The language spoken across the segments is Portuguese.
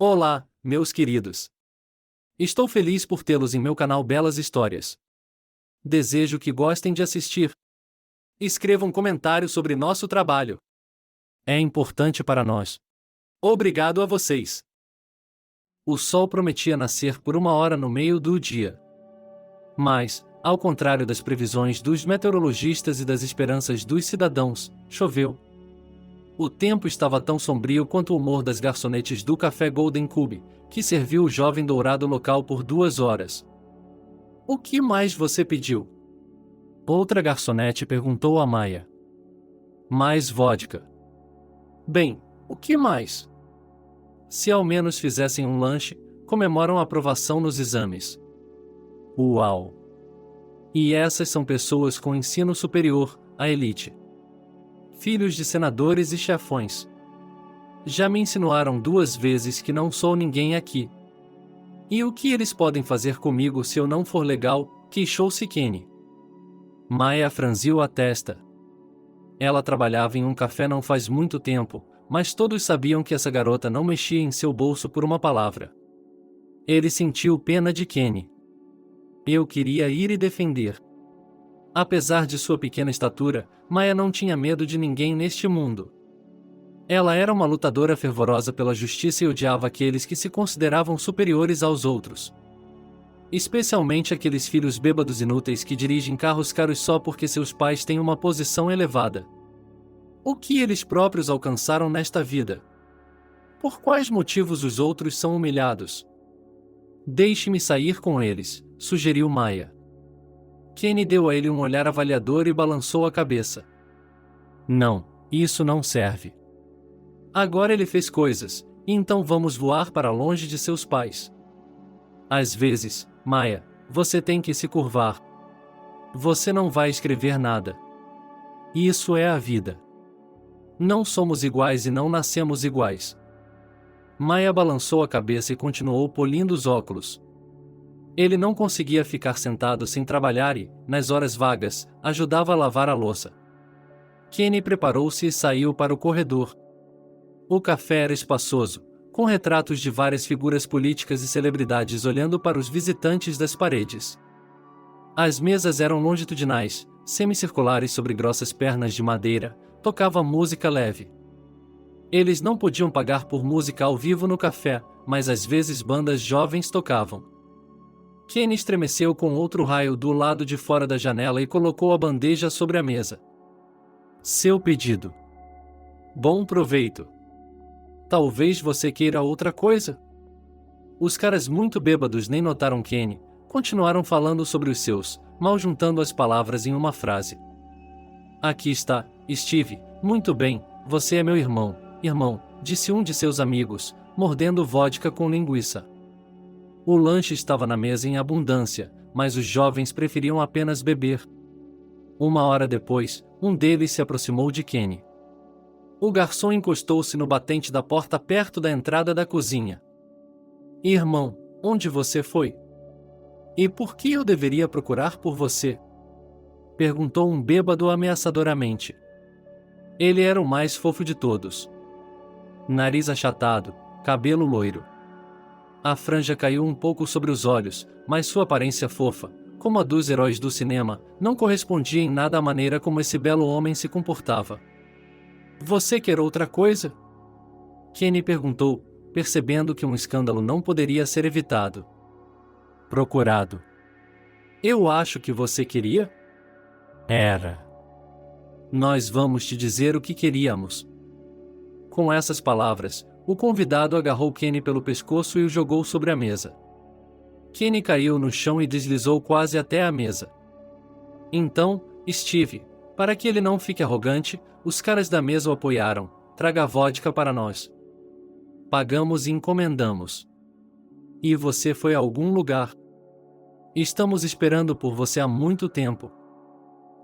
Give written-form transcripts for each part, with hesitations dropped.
Olá, meus queridos. Estou feliz por tê-los em meu canal Belas Histórias. Desejo que gostem de assistir. Escrevam um comentário sobre nosso trabalho. É importante para nós. Obrigado a vocês. O sol prometia nascer por 1 hora no meio do dia. Mas, ao contrário das previsões dos meteorologistas e das esperanças dos cidadãos, choveu. O tempo estava tão sombrio quanto o humor das garçonetes do café Golden Cube, que serviu o jovem dourado local por 2 horas. O que mais você pediu? Outra garçonete perguntou a Maia. Mais vodka. Bem, o que mais? Se ao menos fizessem um lanche, comemoram a aprovação nos exames. Uau! E essas são pessoas com ensino superior, a elite. Filhos de senadores e chefões. Já me insinuaram 2 vezes que não sou ninguém aqui. E o que eles podem fazer comigo se eu não for legal? Queixou-se Kenny. Maia franziu a testa. Ela trabalhava em um café não faz muito tempo, mas todos sabiam que essa garota não mexia em seu bolso por uma palavra. Ele sentiu pena de Kenny. Eu queria ir e defender. Apesar de sua pequena estatura, Maia não tinha medo de ninguém neste mundo. Ela era uma lutadora fervorosa pela justiça e odiava aqueles que se consideravam superiores aos outros. Especialmente aqueles filhos bêbados inúteis que dirigem carros caros só porque seus pais têm uma posição elevada. O que eles próprios alcançaram nesta vida? Por quais motivos os outros são humilhados? Deixe-me sair com eles, sugeriu Maia. Kenny deu a ele um olhar avaliador e balançou a cabeça. Não, isso não serve. Agora ele fez coisas, então vamos voar para longe de seus pais. Às vezes, Maia, você tem que se curvar. Você não vai escrever nada. Isso é a vida. Não somos iguais e não nascemos iguais. Maia balançou a cabeça e continuou polindo os óculos. Ele não conseguia ficar sentado sem trabalhar e, nas horas vagas, ajudava a lavar a louça. Kenny preparou-se e saiu para o corredor. O café era espaçoso, com retratos de várias figuras políticas e celebridades olhando para os visitantes das paredes. As mesas eram longitudinais, semicirculares sobre grossas pernas de madeira, tocava música leve. Eles não podiam pagar por música ao vivo no café, mas às vezes bandas jovens tocavam. Kenny estremeceu com outro raio do lado de fora da janela e colocou a bandeja sobre a mesa. Seu pedido. Bom proveito. Talvez você queira outra coisa? Os caras muito bêbados nem notaram Kenny, continuaram falando sobre os seus, mal juntando as palavras em uma frase. Aqui está, Steve, muito bem, você é meu irmão, disse um de seus amigos, mordendo vodka com linguiça. O lanche estava na mesa em abundância, mas os jovens preferiam apenas beber. 1 hora depois, um deles se aproximou de Kenny. O garçom encostou-se no batente da porta perto da entrada da cozinha. Irmão, onde você foi? E por que eu deveria procurar por você? Perguntou um bêbado ameaçadoramente. Ele era o mais fofo de todos. Nariz achatado, cabelo loiro. A franja caiu um pouco sobre os olhos, mas sua aparência fofa, como a dos heróis do cinema, não correspondia em nada à maneira como esse belo homem se comportava. Você quer outra coisa? Kenny perguntou, percebendo que um escândalo não poderia ser evitado. Procurado. Eu acho que você queria? Era. Nós vamos te dizer o que queríamos. Com essas palavras, o convidado agarrou Kenny pelo pescoço e o jogou sobre a mesa. Kenny caiu no chão e deslizou quase até a mesa. Então, Steve, para que ele não fique arrogante, os caras da mesa o apoiaram. Traga vodka para nós. Pagamos e encomendamos. E você foi a algum lugar? Estamos esperando por você há muito tempo.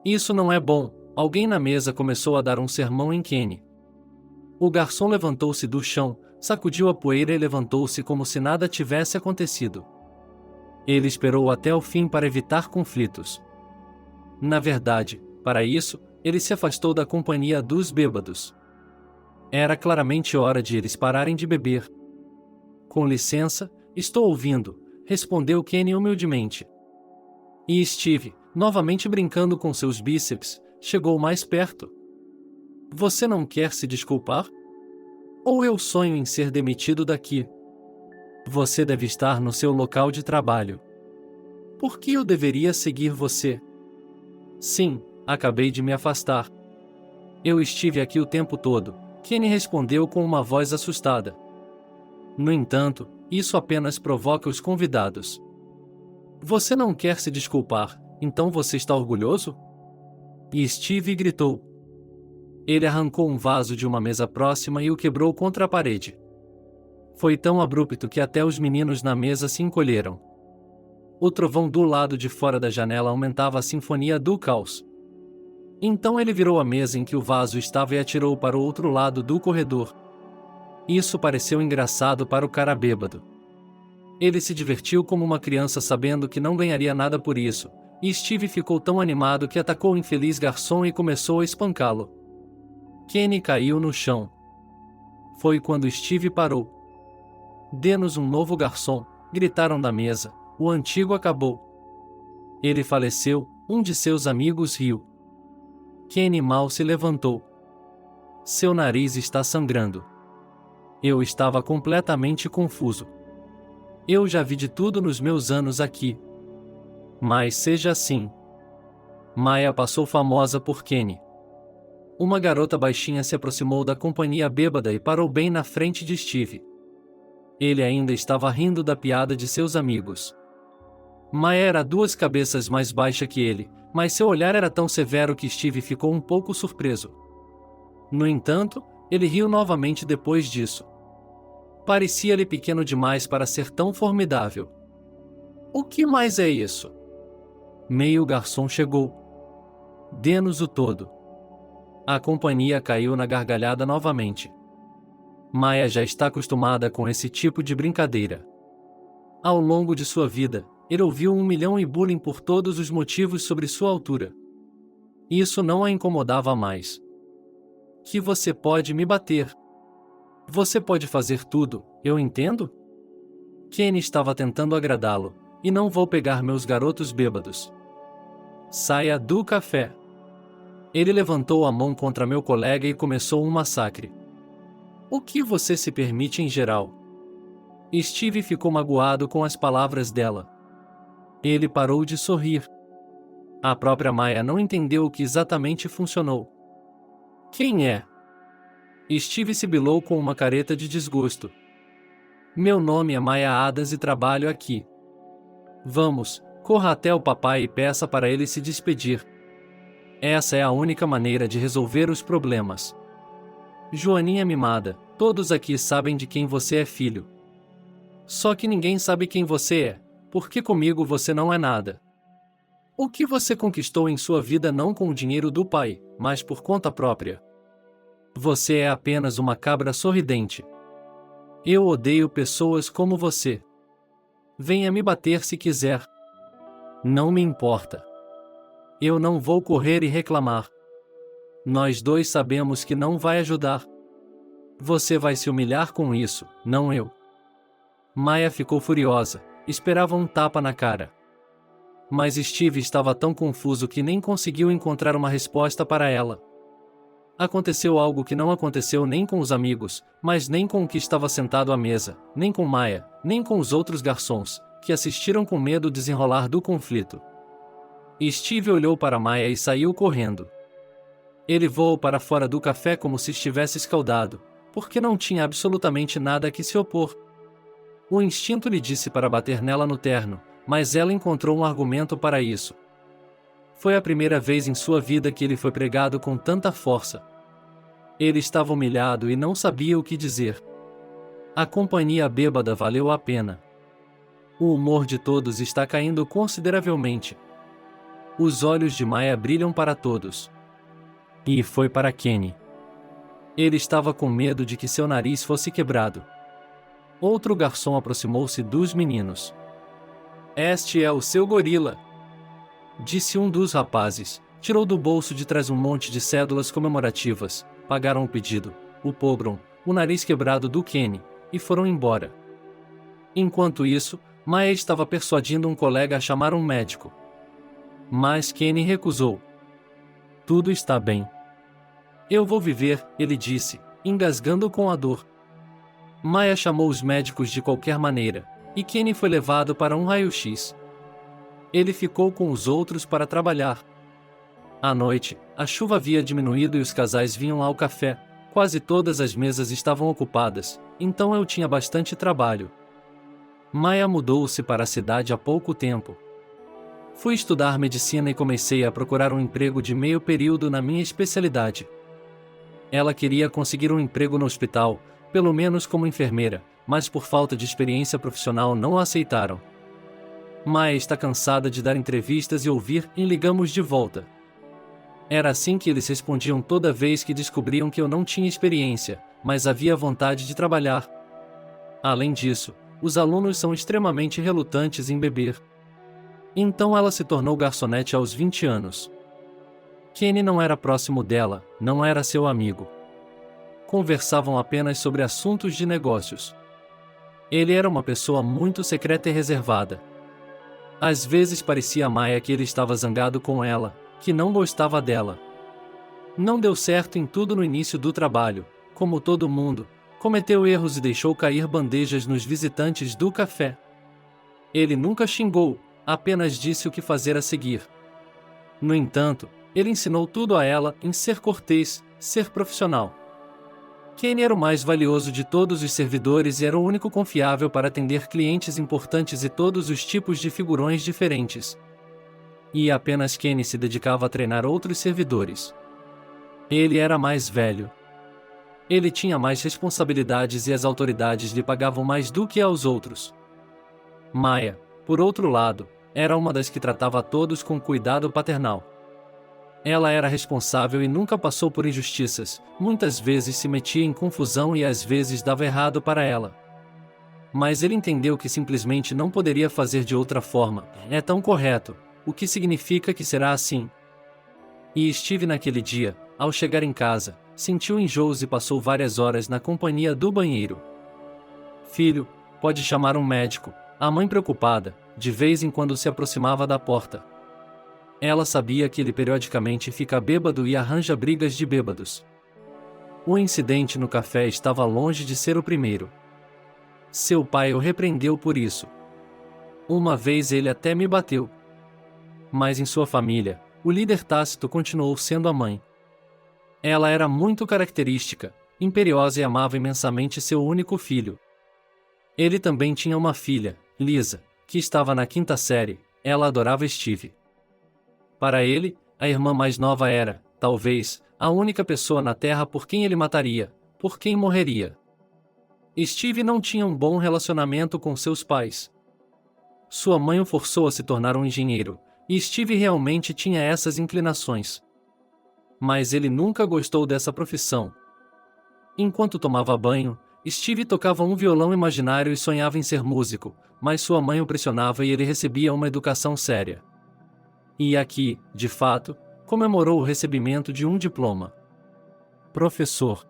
Isso não é bom. Alguém na mesa começou a dar um sermão em Kenny. O garçom levantou-se do chão, sacudiu a poeira e levantou-se como se nada tivesse acontecido. Ele esperou até o fim para evitar conflitos. Na verdade, para isso, ele se afastou da companhia dos bêbados. Era claramente hora de eles pararem de beber. Com licença, estou ouvindo, respondeu Kenny humildemente. E Steve, novamente brincando com seus bíceps, chegou mais perto. Você não quer se desculpar? Ou eu sonho em ser demitido daqui? Você deve estar no seu local de trabalho. Por que eu deveria seguir você? Sim, acabei de me afastar. Eu estive aqui o tempo todo, Kenny respondeu com uma voz assustada. No entanto, isso apenas provoca os convidados. Você não quer se desculpar, então você está orgulhoso? E Steve gritou. Ele arrancou um vaso de uma mesa próxima e o quebrou contra a parede. Foi tão abrupto que até os meninos na mesa se encolheram. O trovão do lado de fora da janela aumentava a sinfonia do caos. Então ele virou a mesa em que o vaso estava e atirou para o outro lado do corredor. Isso pareceu engraçado para o cara bêbado. Ele se divertiu como uma criança sabendo que não ganharia nada por isso, e Steve ficou tão animado que atacou o infeliz garçom e começou a espancá-lo. Kenny caiu no chão. Foi quando Steve parou. Dê-nos um novo garçom, gritaram da mesa, o antigo acabou. Ele faleceu, um de seus amigos riu. Kenny mal se levantou. Seu nariz está sangrando. Eu estava completamente confuso. Eu já vi de tudo nos meus anos aqui. Mas seja assim. Maya passou famosa por Kenny. Uma garota baixinha se aproximou da companhia bêbada e parou bem na frente de Steve. Ele ainda estava rindo da piada de seus amigos. Maya era 2 cabeças mais baixa que ele, mas seu olhar era tão severo que Steve ficou um pouco surpreso. No entanto, ele riu novamente depois disso. Parecia-lhe pequeno demais para ser tão formidável. O que mais é isso? Meio garçom chegou. Dê-nos o todo. A companhia caiu na gargalhada novamente. Maya já está acostumada com esse tipo de brincadeira. Ao longo de sua vida, ele ouviu 1 milhão e bullying por todos os motivos sobre sua altura. Isso não a incomodava mais. Que você pode me bater. Você pode fazer tudo, eu entendo? Kenny estava tentando agradá-lo, e não vou pegar meus garotos bêbados. Saia do café. Ele levantou a mão contra meu colega e começou um massacre. O que você se permite em geral? Steve ficou magoado com as palavras dela. Ele parou de sorrir. A própria Maya não entendeu o que exatamente funcionou. Quem é? Steve sibilou com uma careta de desgosto. Meu nome é Maya Adams e trabalho aqui. Vamos, corra até o papai e peça para ele se despedir. Essa é a única maneira de resolver os problemas. Joaninha mimada, todos aqui sabem de quem você é filho. Só que ninguém sabe quem você é, porque comigo você não é nada. O que você conquistou em sua vida não com o dinheiro do pai, mas por conta própria. Você é apenas uma cabra sorridente. Eu odeio pessoas como você. Venha me bater se quiser. Não me importa. Eu não vou correr e reclamar. Nós dois sabemos que não vai ajudar. Você vai se humilhar com isso, não eu. Maya ficou furiosa, esperava um tapa na cara. Mas Steve estava tão confuso que nem conseguiu encontrar uma resposta para ela. Aconteceu algo que não aconteceu nem com os amigos, mas nem com o que estava sentado à mesa, nem com Maya, nem com os outros garçons, que assistiram com medo o desenrolar do conflito. Steve olhou para Maya e saiu correndo. Ele voou para fora do café como se estivesse escaldado, porque não tinha absolutamente nada a que se opor. O instinto lhe disse para bater nela no terno, mas ela encontrou um argumento para isso. Foi a primeira vez em sua vida que ele foi pregado com tanta força. Ele estava humilhado e não sabia o que dizer. A companhia bêbada valeu a pena. O humor de todos está caindo consideravelmente. Os olhos de Maya brilham para todos. E foi para Kenny. Ele estava com medo de que seu nariz fosse quebrado. Outro garçom aproximou-se dos meninos. Este é o seu gorila, disse um dos rapazes. Tirou do bolso de trás um monte de cédulas comemorativas, pagaram o pedido, o pogrom, o nariz quebrado do Kenny, e foram embora. Enquanto isso, Maya estava persuadindo um colega a chamar um médico. Mas Kenny recusou. Tudo está bem. Eu vou viver, ele disse, engasgando com a dor. Maya chamou os médicos de qualquer maneira, e Kenny foi levado para um raio-x. Ele ficou com os outros para trabalhar. À noite, a chuva havia diminuído e os casais vinham ao café. Quase todas as mesas estavam ocupadas, então eu tinha bastante trabalho. Maya mudou-se para a cidade há pouco tempo. Fui estudar medicina e comecei a procurar um emprego de meio período na minha especialidade. Ela queria conseguir um emprego no hospital, pelo menos como enfermeira, mas por falta de experiência profissional não a aceitaram. Maya está cansada de dar entrevistas e ouvir e ligamos de volta. Era assim que eles respondiam toda vez que descobriam que eu não tinha experiência, mas havia vontade de trabalhar. Além disso, os alunos são extremamente relutantes em beber. Então ela se tornou garçonete aos 20 anos. Kenny não era próximo dela, não era seu amigo. Conversavam apenas sobre assuntos de negócios. Ele era uma pessoa muito secreta e reservada. Às vezes parecia a Maya que ele estava zangado com ela, que não gostava dela. Não deu certo em tudo no início do trabalho, como todo mundo, cometeu erros e deixou cair bandejas nos visitantes do café. Ele nunca xingou, apenas disse o que fazer a seguir. No entanto, ele ensinou tudo a ela em ser cortês, ser profissional. Kenny era o mais valioso de todos os servidores e era o único confiável para atender clientes importantes e todos os tipos de figurões diferentes. E apenas Kenny se dedicava a treinar outros servidores. Ele era mais velho. Ele tinha mais responsabilidades e as autoridades lhe pagavam mais do que aos outros. Maya, por outro lado, era uma das que tratava a todos com cuidado paternal. Ela era responsável e nunca passou por injustiças, muitas vezes se metia em confusão e às vezes dava errado para ela. Mas ele entendeu que simplesmente não poderia fazer de outra forma, é tão correto, o que significa que será assim. E Steve naquele dia, ao chegar em casa, sentiu enjoos e passou várias horas na companhia do banheiro. Filho, pode chamar um médico, a mãe preocupada, de vez em quando se aproximava da porta. Ela sabia que ele periodicamente fica bêbado e arranja brigas de bêbados. O incidente no café estava longe de ser o primeiro. Seu pai o repreendeu por isso. Uma vez ele até me bateu. Mas em sua família, o líder tácito continuou sendo a mãe. Ela era muito característica, imperiosa e amava imensamente seu único filho. Ele também tinha uma filha, Lisa, que estava na 5ª série, ela adorava Steve. Para ele, a irmã mais nova era, talvez, a única pessoa na Terra por quem ele mataria, por quem morreria. Steve não tinha um bom relacionamento com seus pais. Sua mãe o forçou a se tornar um engenheiro, e Steve realmente tinha essas inclinações. Mas ele nunca gostou dessa profissão. Enquanto tomava banho, Steve tocava um violão imaginário e sonhava em ser músico, mas sua mãe o pressionava e ele recebia uma educação séria. E aqui, de fato, comemorou o recebimento de um diploma. Professor.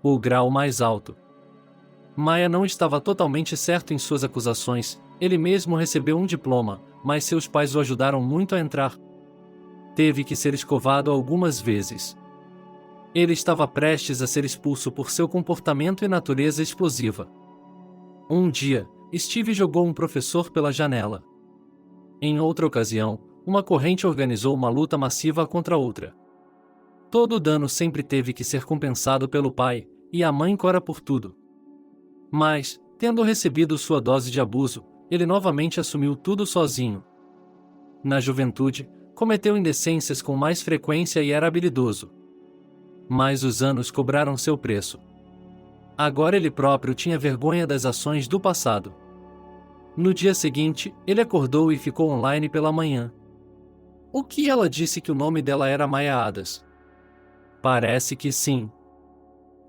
O grau mais alto. Maya não estava totalmente certo em suas acusações, ele mesmo recebeu um diploma, mas seus pais o ajudaram muito a entrar. Teve que ser escovado algumas vezes. Ele estava prestes a ser expulso por seu comportamento e natureza explosiva. Um dia, Steve jogou um professor pela janela. Em outra ocasião, uma corrente organizou uma luta massiva contra outra. Todo o dano sempre teve que ser compensado pelo pai, e a mãe cora por tudo. Mas, tendo recebido sua dose de abuso, ele novamente assumiu tudo sozinho. Na juventude, cometeu indecências com mais frequência e era habilidoso. Mas os anos cobraram seu preço. Agora ele próprio tinha vergonha das ações do passado. No dia seguinte, ele acordou e ficou online pela manhã. O que ela disse que o nome dela era Maya Adas? Parece que sim.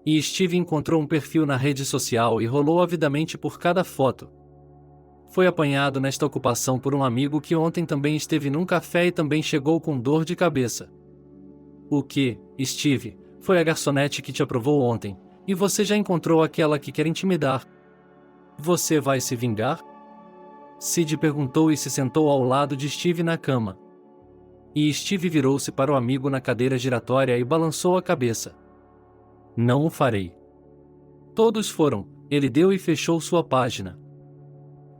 E Steve encontrou um perfil na rede social e rolou avidamente por cada foto. Foi apanhado nesta ocupação por um amigo que ontem também esteve num café e também chegou com dor de cabeça. O que, Steve, foi a garçonete que te aprovou ontem, e você já encontrou aquela que quer intimidar. Você vai se vingar? Sid perguntou e se sentou ao lado de Steve na cama. E Steve virou-se para o amigo na cadeira giratória e balançou a cabeça. Não o farei. Todos foram, ele deu e fechou sua página.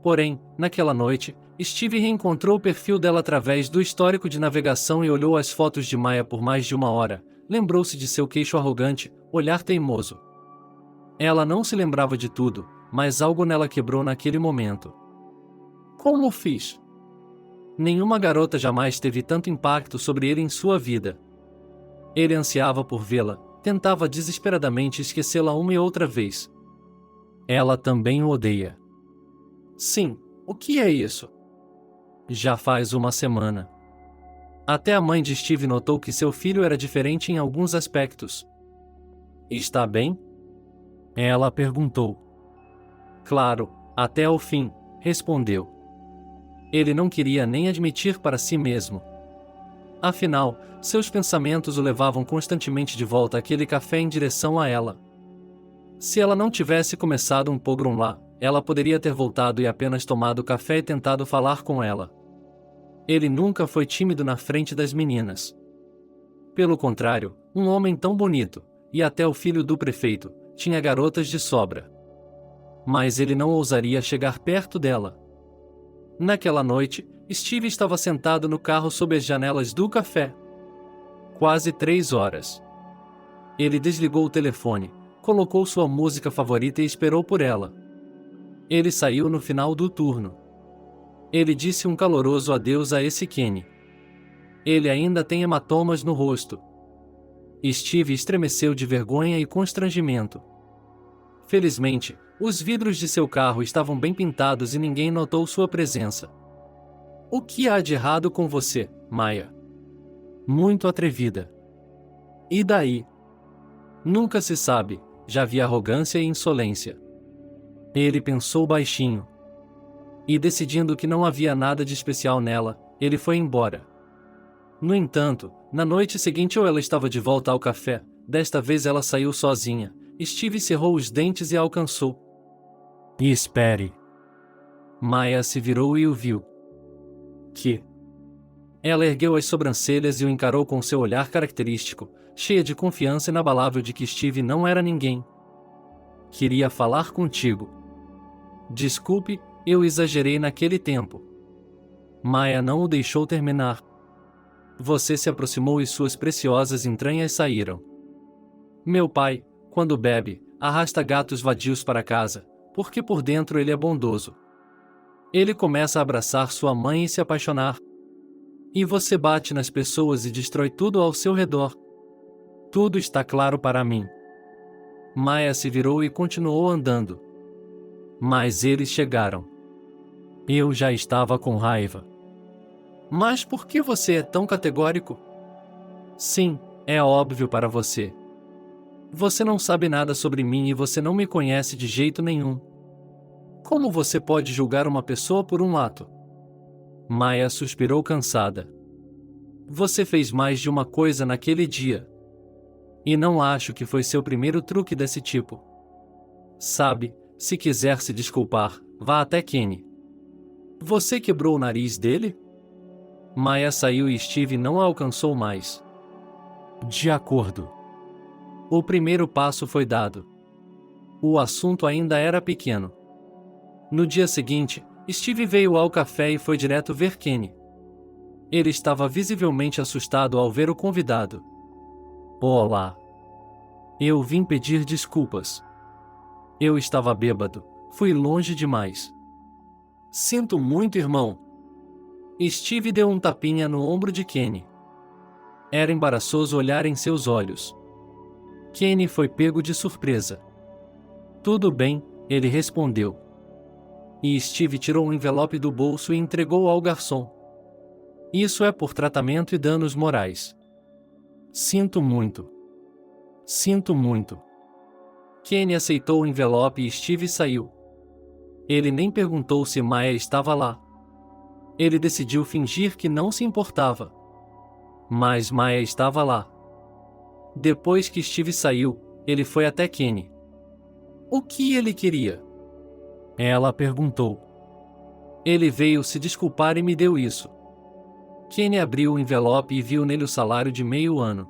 Porém, naquela noite, Steve reencontrou o perfil dela através do histórico de navegação e olhou as fotos de Maya por mais de 1 hora, lembrou-se de seu queixo arrogante, olhar teimoso. Ela não se lembrava de tudo, mas algo nela quebrou naquele momento. Como o fiz? Nenhuma garota jamais teve tanto impacto sobre ele em sua vida. Ele ansiava por vê-la, tentava desesperadamente esquecê-la uma e outra vez. Ela também o odeia. Sim, o que é isso? Já faz 1 semana. Até a mãe de Steve notou que seu filho era diferente em alguns aspectos. Está bem? Ela perguntou. Claro, até o fim, respondeu. Ele não queria nem admitir para si mesmo. Afinal, seus pensamentos o levavam constantemente de volta àquele café em direção a ela. Se ela não tivesse começado um pogrom lá, ela poderia ter voltado e apenas tomado café e tentado falar com ela. Ele nunca foi tímido na frente das meninas. Pelo contrário, um homem tão bonito, e até o filho do prefeito, tinha garotas de sobra. Mas ele não ousaria chegar perto dela. Naquela noite, Steve estava sentado no carro sob as janelas do café. Quase 3 horas. Ele desligou o telefone, colocou sua música favorita e esperou por ela. Ele saiu no final do turno. Ele disse um caloroso adeus a esse Kenny. Ele ainda tem hematomas no rosto. Steve estremeceu de vergonha e constrangimento. Felizmente, os vidros de seu carro estavam bem pintados e ninguém notou sua presença. O que há de errado com você, Maya? Muito atrevida. E daí? Nunca se sabe, já vi arrogância e insolência. Ele pensou baixinho. E decidindo que não havia nada de especial nela, ele foi embora. No entanto, na noite seguinte ela estava de volta ao café, desta vez ela saiu sozinha. Steve cerrou os dentes e a alcançou. E espere. Maya se virou e o viu. Que? Ela ergueu as sobrancelhas e o encarou com seu olhar característico, cheia de confiança inabalável de que Steve não era ninguém. Queria falar contigo. Desculpe, eu exagerei naquele tempo. Maya não o deixou terminar. Você se aproximou e suas preciosas entranhas saíram. Meu pai, quando bebe, arrasta gatos vadios para casa, porque por dentro ele é bondoso. Ele começa a abraçar sua mãe e se apaixonar. E você bate nas pessoas e destrói tudo ao seu redor. Tudo está claro para mim. Maya se virou e continuou andando. Mas eles chegaram. Eu já estava com raiva. Mas por que você é tão categórico? Sim, é óbvio para você. Você não sabe nada sobre mim e você não me conhece de jeito nenhum. Como você pode julgar uma pessoa por um ato? Maya suspirou cansada. Você fez mais de uma coisa naquele dia. E não acho que foi seu primeiro truque desse tipo. Sabe, se quiser se desculpar, vá até Kenny. Você quebrou o nariz dele? Maya saiu e Steve não a alcançou mais. De acordo. O primeiro passo foi dado. O assunto ainda era pequeno. No dia seguinte, Steve veio ao café e foi direto ver Kenny. Ele estava visivelmente assustado ao ver o convidado. Olá. Eu vim pedir desculpas. Eu estava bêbado, fui longe demais. Sinto muito, irmão. Steve deu um tapinha no ombro de Kenny. Era embaraçoso olhar em seus olhos. Kenny foi pego de surpresa. Tudo bem, ele respondeu. E Steve tirou um envelope do bolso e entregou ao garçom. Isso é por tratamento e danos morais. Sinto muito. Sinto muito. Kenny aceitou o envelope e Steve saiu. Ele nem perguntou se Maya estava lá. Ele decidiu fingir que não se importava. Mas Maya estava lá. Depois que Steve saiu, ele foi até Kenny. O que ele queria? Ela perguntou. Ele veio se desculpar e me deu isso. Kenny abriu o envelope e viu nele o salário de meio ano.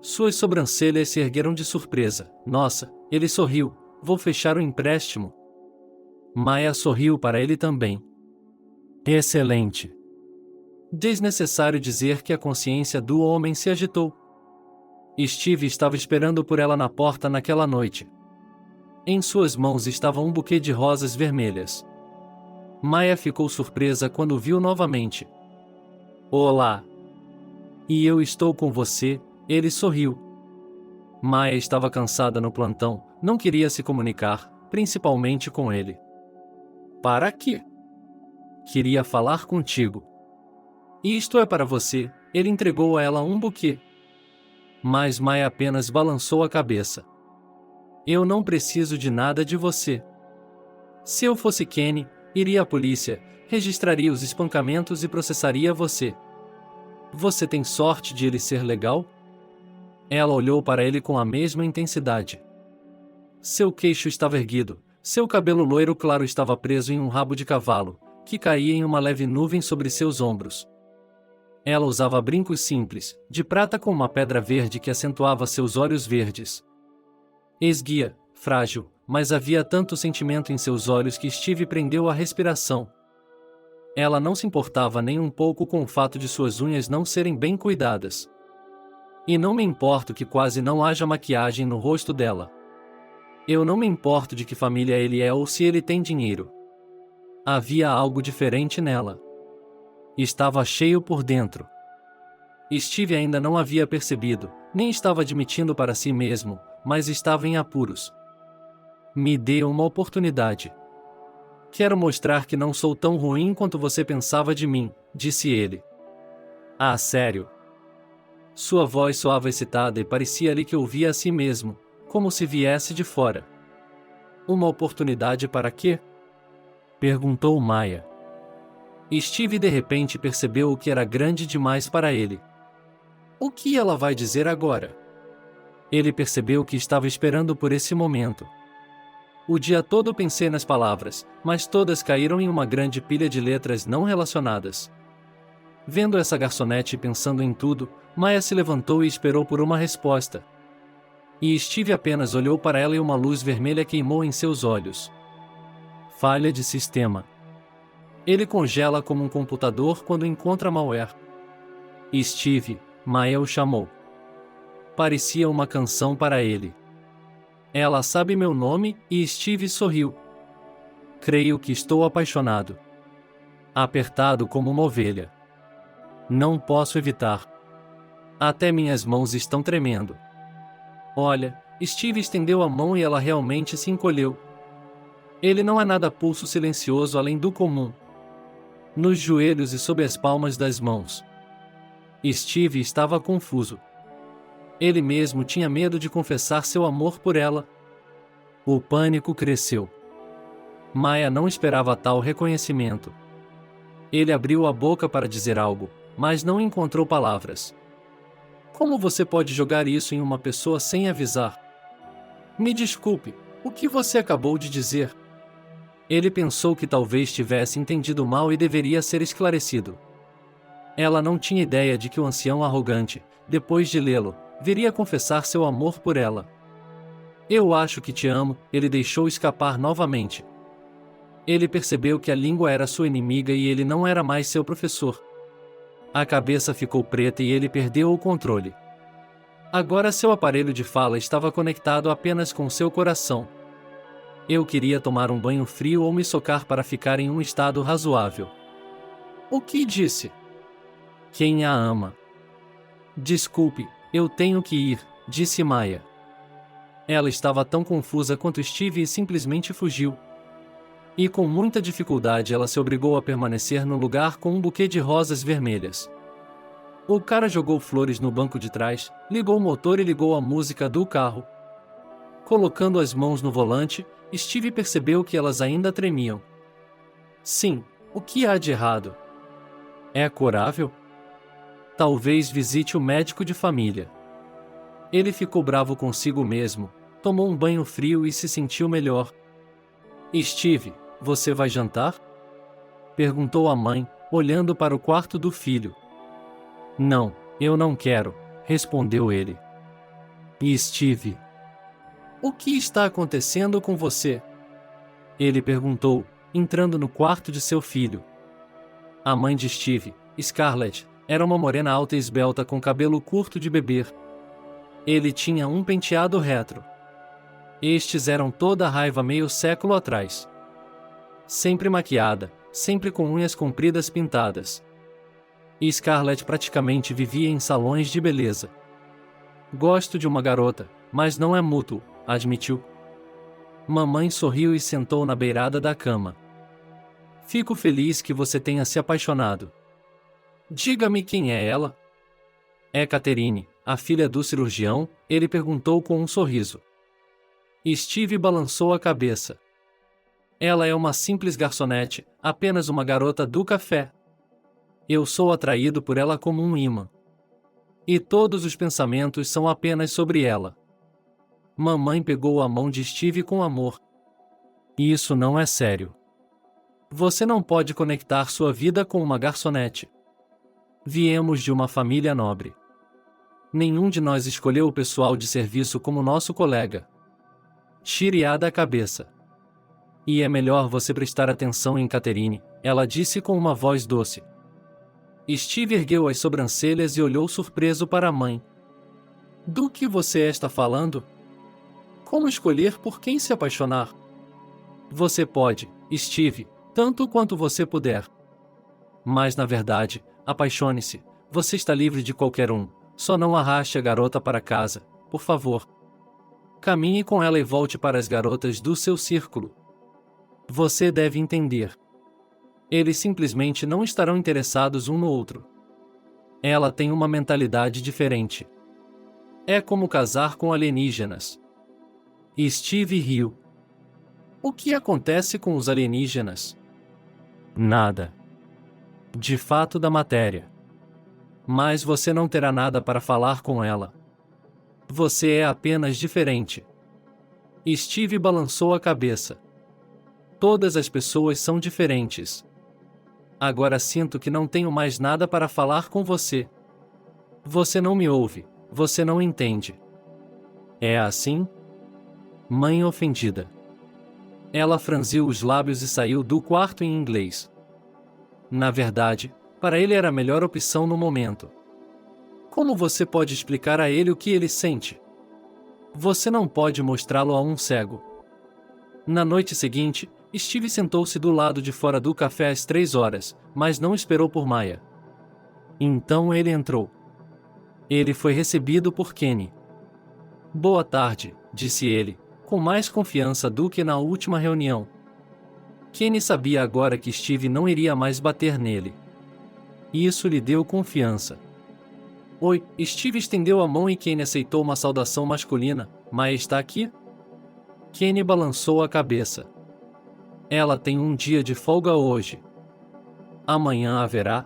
Suas sobrancelhas se ergueram de surpresa. Nossa, ele sorriu. Vou fechar o empréstimo. Maya sorriu para ele também. Excelente. Desnecessário dizer que a consciência do homem se agitou. Steve estava esperando por ela na porta naquela noite. Em suas mãos estava um buquê de rosas vermelhas. Maya ficou surpresa quando o viu novamente. Olá. E eu estou com você, ele sorriu. Maya estava cansada no plantão, não queria se comunicar, principalmente com ele. Para quê? Queria falar contigo. Isto é para você, ele entregou a ela um buquê. Mas Maya apenas balançou a cabeça. Eu não preciso de nada de você. Se eu fosse Kenny, iria à polícia, registraria os espancamentos e processaria você. Você tem sorte de ele ser legal? Ela olhou para ele com a mesma intensidade. Seu queixo estava erguido, seu cabelo loiro claro estava preso em um rabo de cavalo, que caía em uma leve nuvem sobre seus ombros. Ela usava brincos simples, de prata com uma pedra verde que acentuava seus olhos verdes. Esguia, frágil, mas havia tanto sentimento em seus olhos que Steve prendeu a respiração. Ela não se importava nem um pouco com o fato de suas unhas não serem bem cuidadas. E não me importo que quase não haja maquiagem no rosto dela. Eu não me importo de que família ele é ou se ele tem dinheiro. Havia algo diferente nela. Estava cheio por dentro. Steve ainda não havia percebido, nem estava admitindo para si mesmo, mas estava em apuros. Me dê uma oportunidade. Quero mostrar que não sou tão ruim quanto você pensava de mim, disse ele. Ah, sério? Sua voz soava excitada e parecia-lhe que ouvia a si mesmo, como se viesse de fora. Uma oportunidade para quê? Perguntou Maya. Steve de repente percebeu o que era grande demais para ele. O que ela vai dizer agora? Ele percebeu que estava esperando por esse momento. O dia todo pensei nas palavras, mas todas caíram em uma grande pilha de letras não relacionadas. Vendo essa garçonete pensando em tudo, Maya se levantou e esperou por uma resposta. E Steve apenas olhou para ela e uma luz vermelha queimou em seus olhos. Falha de sistema. Ele congela como um computador quando encontra malware. Steve, Maya o chamou. Parecia uma canção para ele. Ela sabe meu nome, e Steve sorriu. Creio que estou apaixonado. Apertado como uma ovelha. Não posso evitar. Até minhas mãos estão tremendo. Olha, Steve estendeu a mão e ela realmente se encolheu. Ele não é nada pulso silencioso além do comum. Nos joelhos e sob as palmas das mãos. Steve estava confuso. Ele mesmo tinha medo de confessar seu amor por ela. O pânico cresceu. Maya não esperava tal reconhecimento. Ele abriu a boca para dizer algo, mas não encontrou palavras. Como você pode jogar isso em uma pessoa sem avisar? Me desculpe, o que você acabou de dizer? Ele pensou que talvez tivesse entendido mal e deveria ser esclarecido. Ela não tinha ideia de que o ancião arrogante, depois de lê-lo, viria confessar seu amor por ela. Eu acho que te amo, ele deixou escapar novamente. Ele percebeu que a língua era sua inimiga e ele não era mais seu professor. A cabeça ficou preta e ele perdeu o controle. Agora seu aparelho de fala estava conectado apenas com seu coração. Eu queria tomar um banho frio ou me socar para ficar em um estado razoável. O que disse? Quem a ama? Desculpe, eu tenho que ir, disse Maya. Ela estava tão confusa quanto Steve e simplesmente fugiu. E com muita dificuldade ela se obrigou a permanecer no lugar com um buquê de rosas vermelhas. O cara jogou flores no banco de trás, ligou o motor e ligou a música do carro. Colocando as mãos no volante, Steve percebeu que elas ainda tremiam. Sim, o que há de errado? É curável? Talvez visite o médico de família. Ele ficou bravo consigo mesmo, tomou um banho frio e se sentiu melhor. Steve, você vai jantar? Perguntou a mãe, olhando para o quarto do filho. Não, eu não quero, respondeu ele. E Steve? O que está acontecendo com você? Ele perguntou, entrando no quarto de seu filho. A mãe de Steve, Scarlett, era uma morena alta e esbelta com cabelo curto de bebê. Ele tinha um penteado retro. Estes eram toda a raiva meio século atrás. Sempre maquiada, sempre com unhas compridas pintadas. E Scarlett praticamente vivia em salões de beleza. Gosto de uma garota, mas não é mútuo, admitiu. Mamãe sorriu e sentou na beirada da cama. Fico feliz que você tenha se apaixonado. Diga-me quem é ela? É Catherine, a filha do cirurgião, ele perguntou com um sorriso. Steve balançou a cabeça. Ela é uma simples garçonete, apenas uma garota do café. Eu sou atraído por ela como um imã. E todos os pensamentos são apenas sobre ela. Mamãe pegou a mão de Steve com amor. Isso não é sério. Você não pode conectar sua vida com uma garçonete. Viemos de uma família nobre. Nenhum de nós escolheu o pessoal de serviço como nosso colega. Tire a da cabeça. E é melhor você prestar atenção em Catherine, ela disse com uma voz doce. Steve ergueu as sobrancelhas e olhou surpreso para a mãe. Do que você está falando? Como escolher por quem se apaixonar? Você pode, Steve, tanto quanto você puder. Mas na verdade, apaixone-se, você está livre de qualquer um, só não arraste a garota para casa, por favor. Caminhe com ela e volte para as garotas do seu círculo. Você deve entender. Eles simplesmente não estarão interessados um no outro. Ela tem uma mentalidade diferente. É como casar com alienígenas. E Steve riu. O que acontece com os alienígenas? Nada. De fato da matéria. Mas você não terá nada para falar com ela. Você é apenas diferente. Steve balançou a cabeça. Todas as pessoas são diferentes. Agora sinto que não tenho mais nada para falar com você. Você não me ouve, você não entende. É assim? Mãe ofendida. Ela franziu os lábios e saiu do quarto em inglês. Na verdade, para ele era a melhor opção no momento. Como você pode explicar a ele o que ele sente? Você não pode mostrá-lo a um cego. Na noite seguinte, Steve sentou-se do lado de fora do café às 3 horas, mas não esperou por Maya. Então ele entrou. Ele foi recebido por Kenny. Boa tarde, disse ele, com mais confiança do que na última reunião. Kenny sabia agora que Steve não iria mais bater nele. Isso lhe deu confiança. Oi, Steve estendeu a mão e Kenny aceitou uma saudação masculina. Maya está aqui? Kenny balançou a cabeça. Ela tem um dia de folga hoje. Amanhã haverá?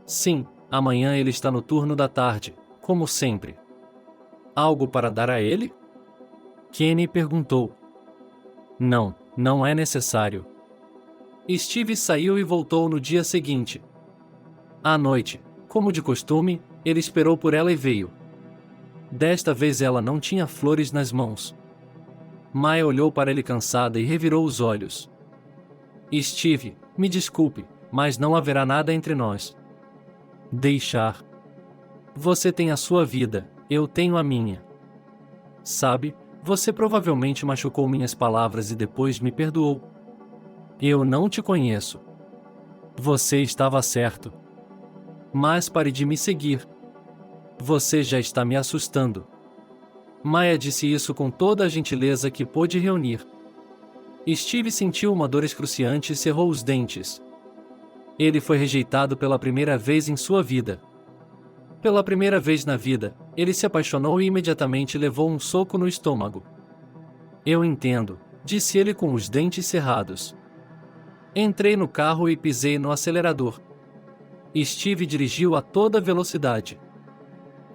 Sim, amanhã ele está no turno da tarde, como sempre. Algo para dar a ele? Kenny perguntou. Não, não é necessário. Steve saiu e voltou no dia seguinte. À noite, como de costume, ele esperou por ela e veio. Desta vez ela não tinha flores nas mãos. Maya olhou para ele cansada e revirou os olhos. Steve, me desculpe, mas não haverá nada entre nós. Deixar. Você tem a sua vida, eu tenho a minha. Sabe, você provavelmente machucou minhas palavras e depois me perdoou. Eu não te conheço. Você estava certo. Mas pare de me seguir. Você já está me assustando. Maya disse isso com toda a gentileza que pôde reunir. Steve sentiu uma dor excruciante e cerrou os dentes. Ele foi rejeitado pela primeira vez em sua vida. Pela primeira vez na vida, ele se apaixonou e imediatamente levou um soco no estômago. Eu entendo, disse ele com os dentes cerrados. Entrei no carro e pisei no acelerador. Steve dirigiu a toda velocidade.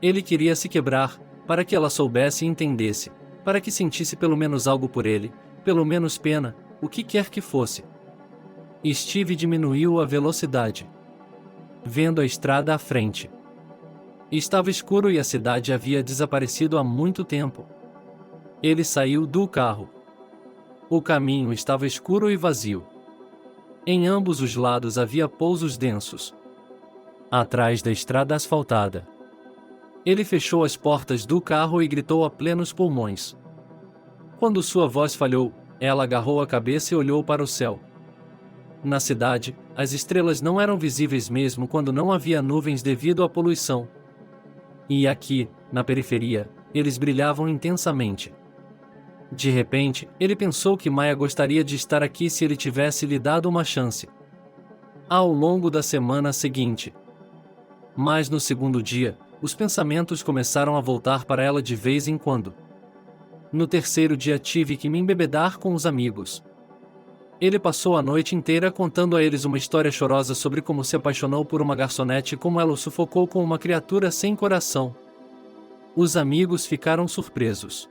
Ele queria se quebrar, para que ela soubesse e entendesse, para que sentisse pelo menos algo por ele, pelo menos pena, o que quer que fosse. Steve diminuiu a velocidade, vendo a estrada à frente. Estava escuro e a cidade havia desaparecido há muito tempo. Ele saiu do carro. O caminho estava escuro e vazio. Em ambos os lados havia pousos densos. Atrás da estrada asfaltada. Ele fechou as portas do carro e gritou a plenos pulmões. Quando sua voz falhou, ela agarrou a cabeça e olhou para o céu. Na cidade, as estrelas não eram visíveis mesmo quando não havia nuvens devido à poluição. E aqui, na periferia, eles brilhavam intensamente. De repente, ele pensou que Maya gostaria de estar aqui se ele tivesse lhe dado uma chance. Ao longo da semana seguinte. Mas no segundo dia, os pensamentos começaram a voltar para ela de vez em quando. No terceiro dia tive que me embebedar com os amigos. Ele passou a noite inteira contando a eles uma história chorosa sobre como se apaixonou por uma garçonete e como ela o sufocou com uma criatura sem coração. Os amigos ficaram surpresos.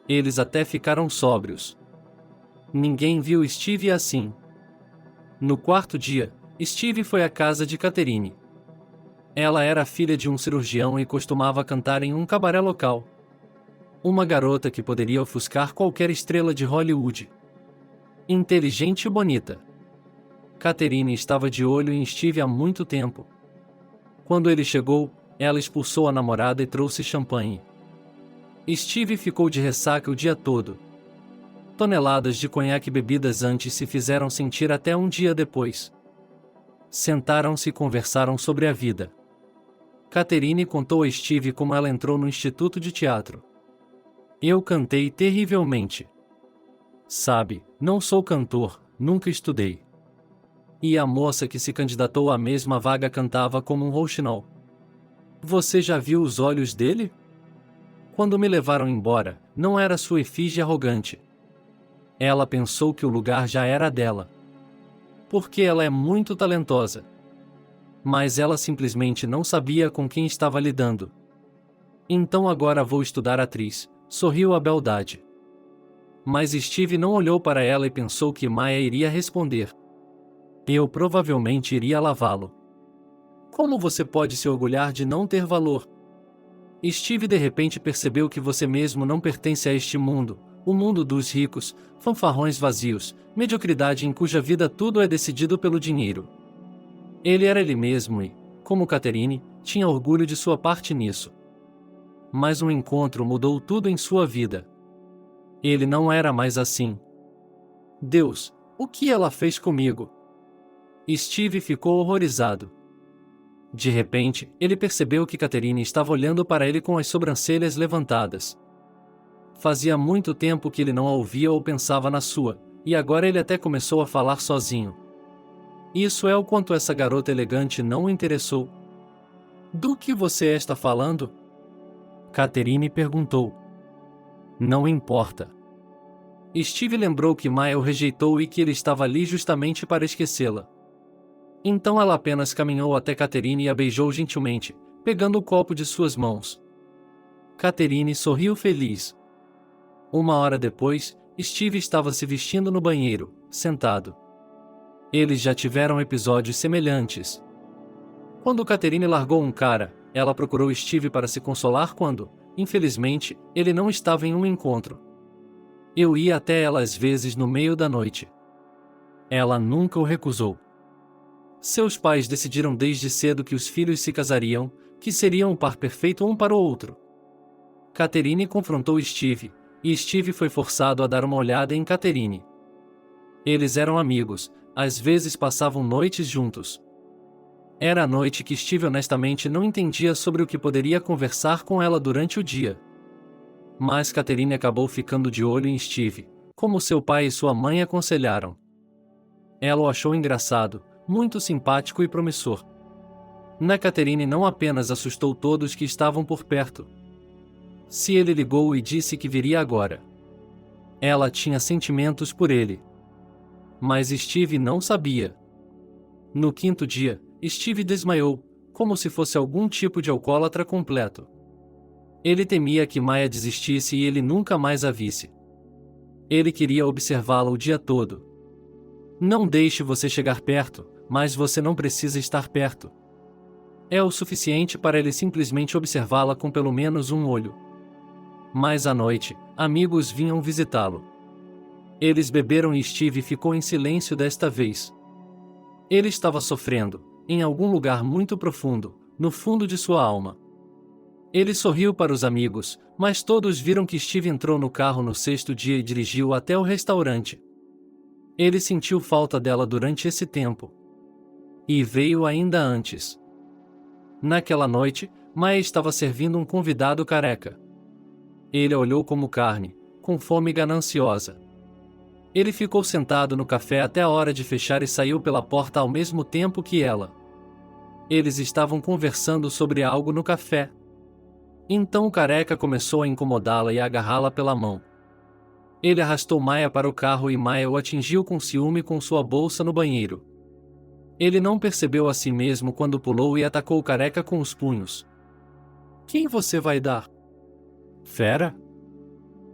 Eles até ficaram sóbrios. Ninguém viu Steve assim. No quarto dia, Steve foi à casa de Catherine. Ela era filha de um cirurgião e costumava cantar em um cabaré local. Uma garota que poderia ofuscar qualquer estrela de Hollywood. Inteligente e bonita. Catherine estava de olho em Steve há muito tempo. Quando ele chegou, ela expulsou a namorada e trouxe champanhe. Steve ficou de ressaca o dia todo. Toneladas de conhaque bebidas antes se fizeram sentir até um dia depois. Sentaram-se e conversaram sobre a vida. Catherine contou a Steve como ela entrou no instituto de teatro. Eu cantei terrivelmente. Sabe, não sou cantor, nunca estudei. E a moça que se candidatou à mesma vaga cantava como um rouxinol. Você já viu os olhos dele? Quando me levaram embora, não era sua efígie arrogante. Ela pensou que o lugar já era dela. Porque ela é muito talentosa. Mas ela simplesmente não sabia com quem estava lidando. Então agora vou estudar atriz, sorriu a beldade. Mas Steve não olhou para ela e pensou que Maya iria responder. Eu provavelmente iria lavá-lo. Como você pode se orgulhar de não ter valor? Steve de repente percebeu que você mesmo não pertence a este mundo, o mundo dos ricos, fanfarrões vazios, mediocridade em cuja vida tudo é decidido pelo dinheiro. Ele era ele mesmo e, como Catherine, tinha orgulho de sua parte nisso. Mas um encontro mudou tudo em sua vida. Ele não era mais assim. Deus, o que ela fez comigo? Steve ficou horrorizado. De repente, ele percebeu que Catherine estava olhando para ele com as sobrancelhas levantadas. Fazia muito tempo que ele não a ouvia ou pensava na sua, e agora ele até começou a falar sozinho. Isso é o quanto essa garota elegante não o interessou. Do que você está falando? Catherine perguntou. Não importa. Steve lembrou que Maya o rejeitou e que ele estava ali justamente para esquecê-la. Então ela apenas caminhou até Catherine e a beijou gentilmente, pegando o copo de suas mãos. Catherine sorriu feliz. Uma hora depois, Steve estava se vestindo no banheiro, sentado. Eles já tiveram episódios semelhantes. Quando Catherine largou um cara, ela procurou Steve para se consolar quando, infelizmente, ele não estava em um encontro. Eu ia até ela às vezes no meio da noite. Ela nunca o recusou. Seus pais decidiram desde cedo que os filhos se casariam, que seriam o par perfeito um para o outro. Catherine confrontou Steve, e Steve foi forçado a dar uma olhada em Catherine. Eles eram amigos, às vezes passavam noites juntos. Era a noite que Steve honestamente não entendia sobre o que poderia conversar com ela durante o dia. Mas Catherine acabou ficando de olho em Steve, como seu pai e sua mãe aconselharam. Ela o achou engraçado, muito simpático e promissor. Catherine não apenas assustou todos que estavam por perto. Se ele ligou e disse que viria agora. Ela tinha sentimentos por ele. Mas Steve não sabia. No quinto dia, Steve desmaiou, como se fosse algum tipo de alcoólatra completo. Ele temia que Maya desistisse e ele nunca mais a visse. Ele queria observá-la o dia todo. Não deixe você chegar perto, mas você não precisa estar perto. É o suficiente para ele simplesmente observá-la com pelo menos um olho. Mas à noite, amigos vinham visitá-lo. Eles beberam e Steve ficou em silêncio desta vez. Ele estava sofrendo, em algum lugar muito profundo, no fundo de sua alma. Ele sorriu para os amigos, mas todos viram que Steve entrou no carro no sexto dia e dirigiu até o restaurante. Ele sentiu falta dela durante esse tempo. E veio ainda antes. Naquela noite, Maya estava servindo um convidado careca. Ele a olhou como carne, com fome gananciosa. Ele ficou sentado no café até a hora de fechar e saiu pela porta ao mesmo tempo que ela. Eles estavam conversando sobre algo no café. Então o careca começou a incomodá-la e a agarrá-la pela mão. Ele arrastou Maya para o carro e Maya o atingiu com ciúme com sua bolsa no banheiro. Ele não percebeu a si mesmo quando pulou e atacou o careca com os punhos. Quem você vai dar? Fera?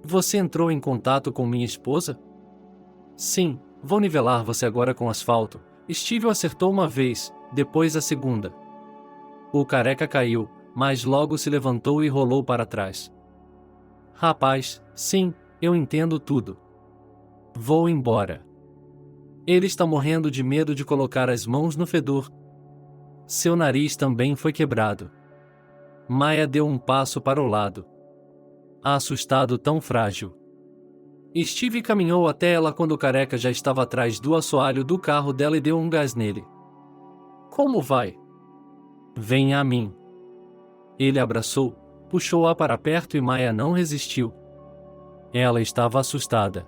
Você entrou em contato com minha esposa? Sim, vou nivelar você agora com asfalto. Steve o acertou uma vez, depois a segunda. O careca caiu, mas logo se levantou e rolou para trás. Rapaz, sim, eu entendo tudo. Vou embora. Ele está morrendo de medo de colocar as mãos no fedor. Seu nariz também foi quebrado. Maya deu um passo para o lado. Assustado, tão frágil. Steve caminhou até ela quando o careca já estava atrás do assoalho do carro dela e deu um gás nele. Como vai? Venha a mim. Ele a abraçou, puxou-a para perto e Maya não resistiu. Ela estava assustada.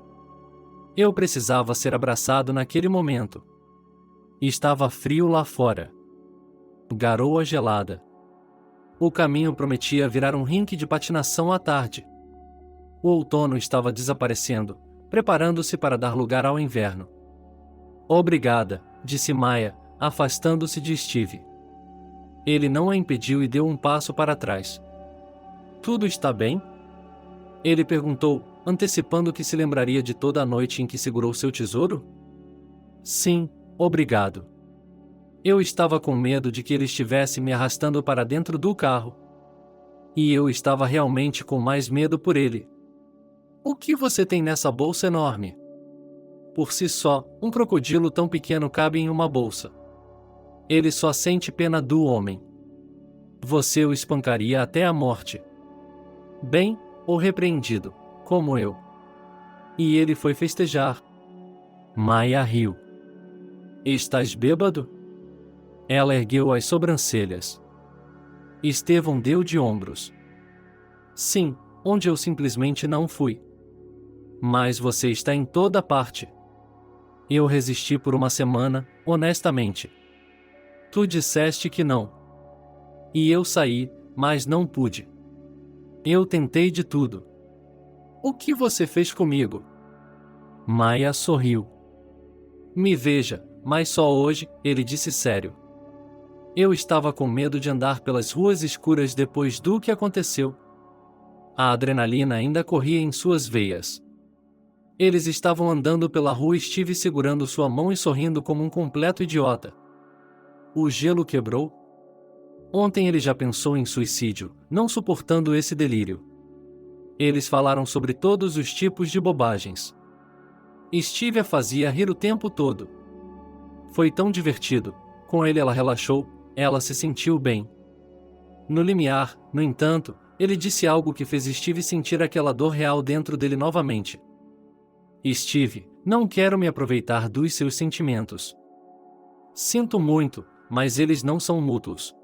Eu precisava ser abraçado naquele momento. Estava frio lá fora. Garoa gelada. O caminho prometia virar um rink de patinação à tarde. O outono estava desaparecendo, preparando-se para dar lugar ao inverno. Obrigada, disse Maya, afastando-se de Steve. Ele não a impediu e deu um passo para trás. Tudo está bem? Ele perguntou, antecipando que se lembraria de toda a noite em que segurou seu tesouro? Sim, obrigado. Eu estava com medo de que ele estivesse me arrastando para dentro do carro. E eu estava realmente com mais medo por ele. O que você tem nessa bolsa enorme? Por si só, um crocodilo tão pequeno cabe em uma bolsa. Ele só sente pena do homem. Você o espancaria até a morte. Bem, ou repreendido, como eu. E ele foi festejar. Maya riu. Estás bêbado? Ela ergueu as sobrancelhas. Estevão deu de ombros. Sim, onde eu simplesmente não fui. Mas você está em toda parte. Eu resisti por uma semana, honestamente. Tu disseste que não. E eu saí, mas não pude. Eu tentei de tudo. O que você fez comigo? Maya sorriu. Me veja, mas só hoje, ele disse sério. Eu estava com medo de andar pelas ruas escuras depois do que aconteceu. A adrenalina ainda corria em suas veias. Eles estavam andando pela rua e Steve segurando sua mão e sorrindo como um completo idiota. O gelo quebrou. Ontem ele já pensou em suicídio, não suportando esse delírio. Eles falaram sobre todos os tipos de bobagens. Steve a fazia rir o tempo todo. Foi tão divertido. Com ele ela relaxou, ela se sentiu bem. No limiar, no entanto, ele disse algo que fez Steve sentir aquela dor real dentro dele novamente. Steve, não quero me aproveitar dos seus sentimentos. Sinto muito, mas eles não são mútuos.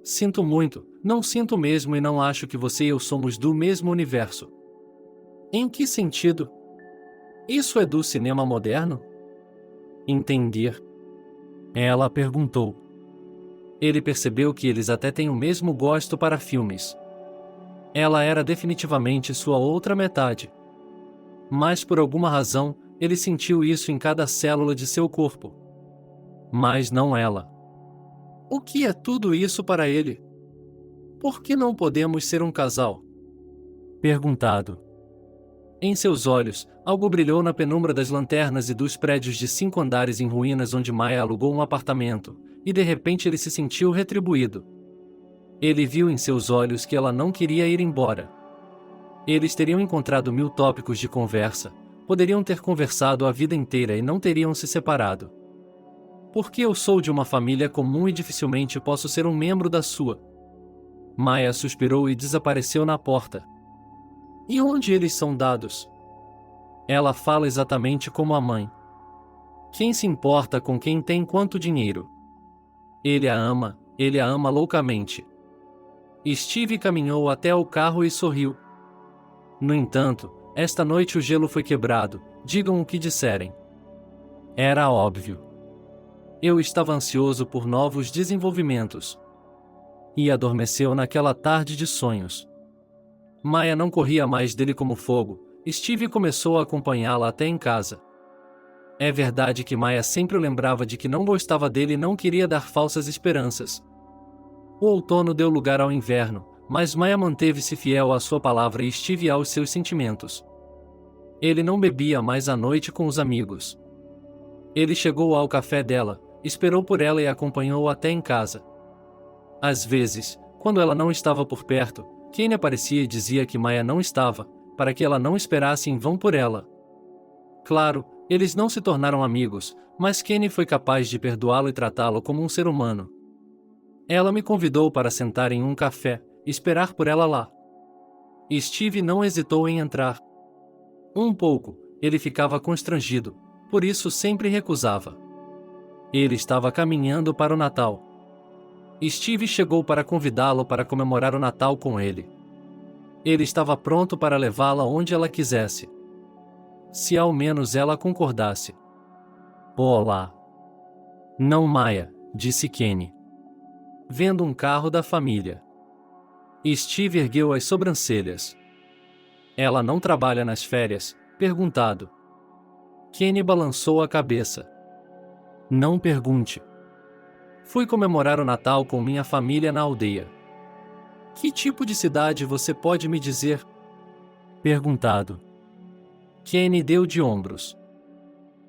Sinto muito, não sinto mesmo e não acho que você e eu somos do mesmo universo. Em que sentido? Isso é do cinema moderno? Entender. Ela perguntou. Ele percebeu que eles até têm o mesmo gosto para filmes. Ela era definitivamente sua outra metade. Mas por alguma razão, ele sentiu isso em cada célula de seu corpo. Mas não ela. O que é tudo isso para ele? Por que não podemos ser um casal? Perguntado. Em seus olhos, algo brilhou na penumbra das lanternas e dos prédios de 5 andares em ruínas onde Maya alugou um apartamento, e de repente ele se sentiu retribuído. Ele viu em seus olhos que ela não queria ir embora. Eles teriam encontrado 1000 tópicos de conversa, poderiam ter conversado a vida inteira e não teriam se separado. Porque eu sou de uma família comum e dificilmente posso ser um membro da sua. Maya suspirou e desapareceu na porta. E onde eles são dados? Ela fala exatamente como a mãe. Quem se importa com quem tem quanto dinheiro? Ele a ama loucamente. Steve caminhou até o carro e sorriu. No entanto, esta noite o gelo foi quebrado, digam o que disserem. Era óbvio. Eu estava ansioso por novos desenvolvimentos. E adormeceu naquela tarde de sonhos. Maya não corria mais dele como fogo, Steve começou a acompanhá-la até em casa. É verdade que Maya sempre o lembrava de que não gostava dele e não queria dar falsas esperanças. O outono deu lugar ao inverno, mas Maya manteve-se fiel à sua palavra e Steve aos seus sentimentos. Ele não bebia mais à noite com os amigos. Ele chegou ao café dela, esperou por ela e a acompanhou até em casa. Às vezes, quando ela não estava por perto, Kenny aparecia e dizia que Maya não estava, para que ela não esperasse em vão por ela. Claro, eles não se tornaram amigos, mas Kenny foi capaz de perdoá-lo e tratá-lo como um ser humano. Ela me convidou para sentar em um café, esperar por ela lá. Steve não hesitou em entrar. Um pouco, ele ficava constrangido, por isso sempre recusava. Ele estava caminhando para o Natal. Steve chegou para convidá-lo para comemorar o Natal com ele. Ele estava pronto para levá-la onde ela quisesse. Se ao menos ela concordasse. Olá. Não, Maya, disse Kenny. Vendo um carro da família. Steve ergueu as sobrancelhas. Ela não trabalha nas férias? Perguntado. Kenny balançou a cabeça. Não pergunte. Fui comemorar o Natal com minha família na aldeia. Que tipo de cidade você pode me dizer? Perguntado. Kenny deu de ombros.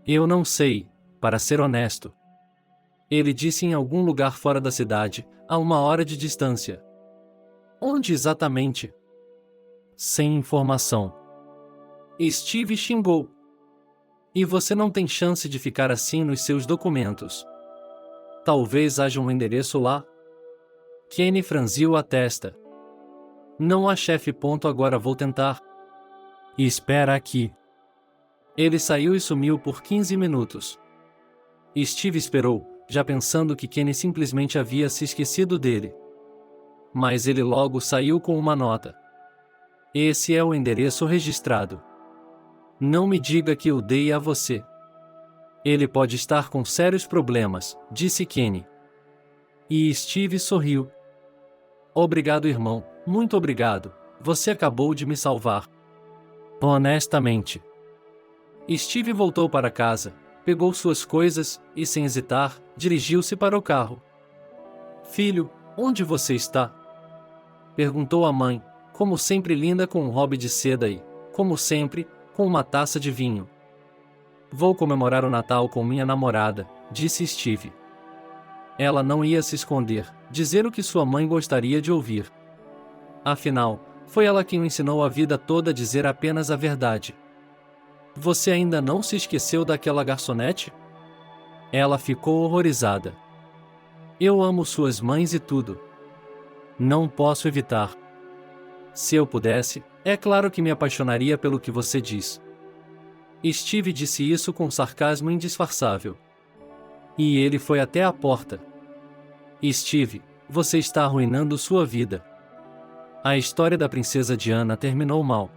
Eu não sei, para ser honesto. Ele disse em algum lugar fora da cidade, a 1 hora de distância. Onde exatamente? Sem informação. Steve xingou. E você não tem chance de ficar assim nos seus documentos. Talvez haja um endereço lá? Kenny franziu a testa. Não há chefe. Agora vou tentar. E espera aqui. Ele saiu e sumiu por 15 minutos. Steve esperou, já pensando que Kenny simplesmente havia se esquecido dele. Mas ele logo saiu com uma nota. Esse é o endereço registrado. Não me diga que eu dei a você. Ele pode estar com sérios problemas, disse Kenny. E Steve sorriu. Obrigado, irmão, muito obrigado, você acabou de me salvar. Honestamente. Steve voltou para casa, pegou suas coisas e, sem hesitar, dirigiu-se para o carro. Filho, onde você está? Perguntou a mãe, como sempre linda com um hobby de seda e, como sempre, com uma taça de vinho. Vou comemorar o Natal com minha namorada, disse Steve. Ela não ia se esconder, dizer o que sua mãe gostaria de ouvir. Afinal, foi ela quem o ensinou a vida toda a dizer apenas a verdade. Você ainda não se esqueceu daquela garçonete? Ela ficou horrorizada. Eu amo suas mães e tudo. Não posso evitar. Se eu pudesse, é claro que me apaixonaria pelo que você diz. Steve disse isso com sarcasmo indisfarçável. E ele foi até a porta. Steve, você está arruinando sua vida. A história da princesa Diana terminou mal.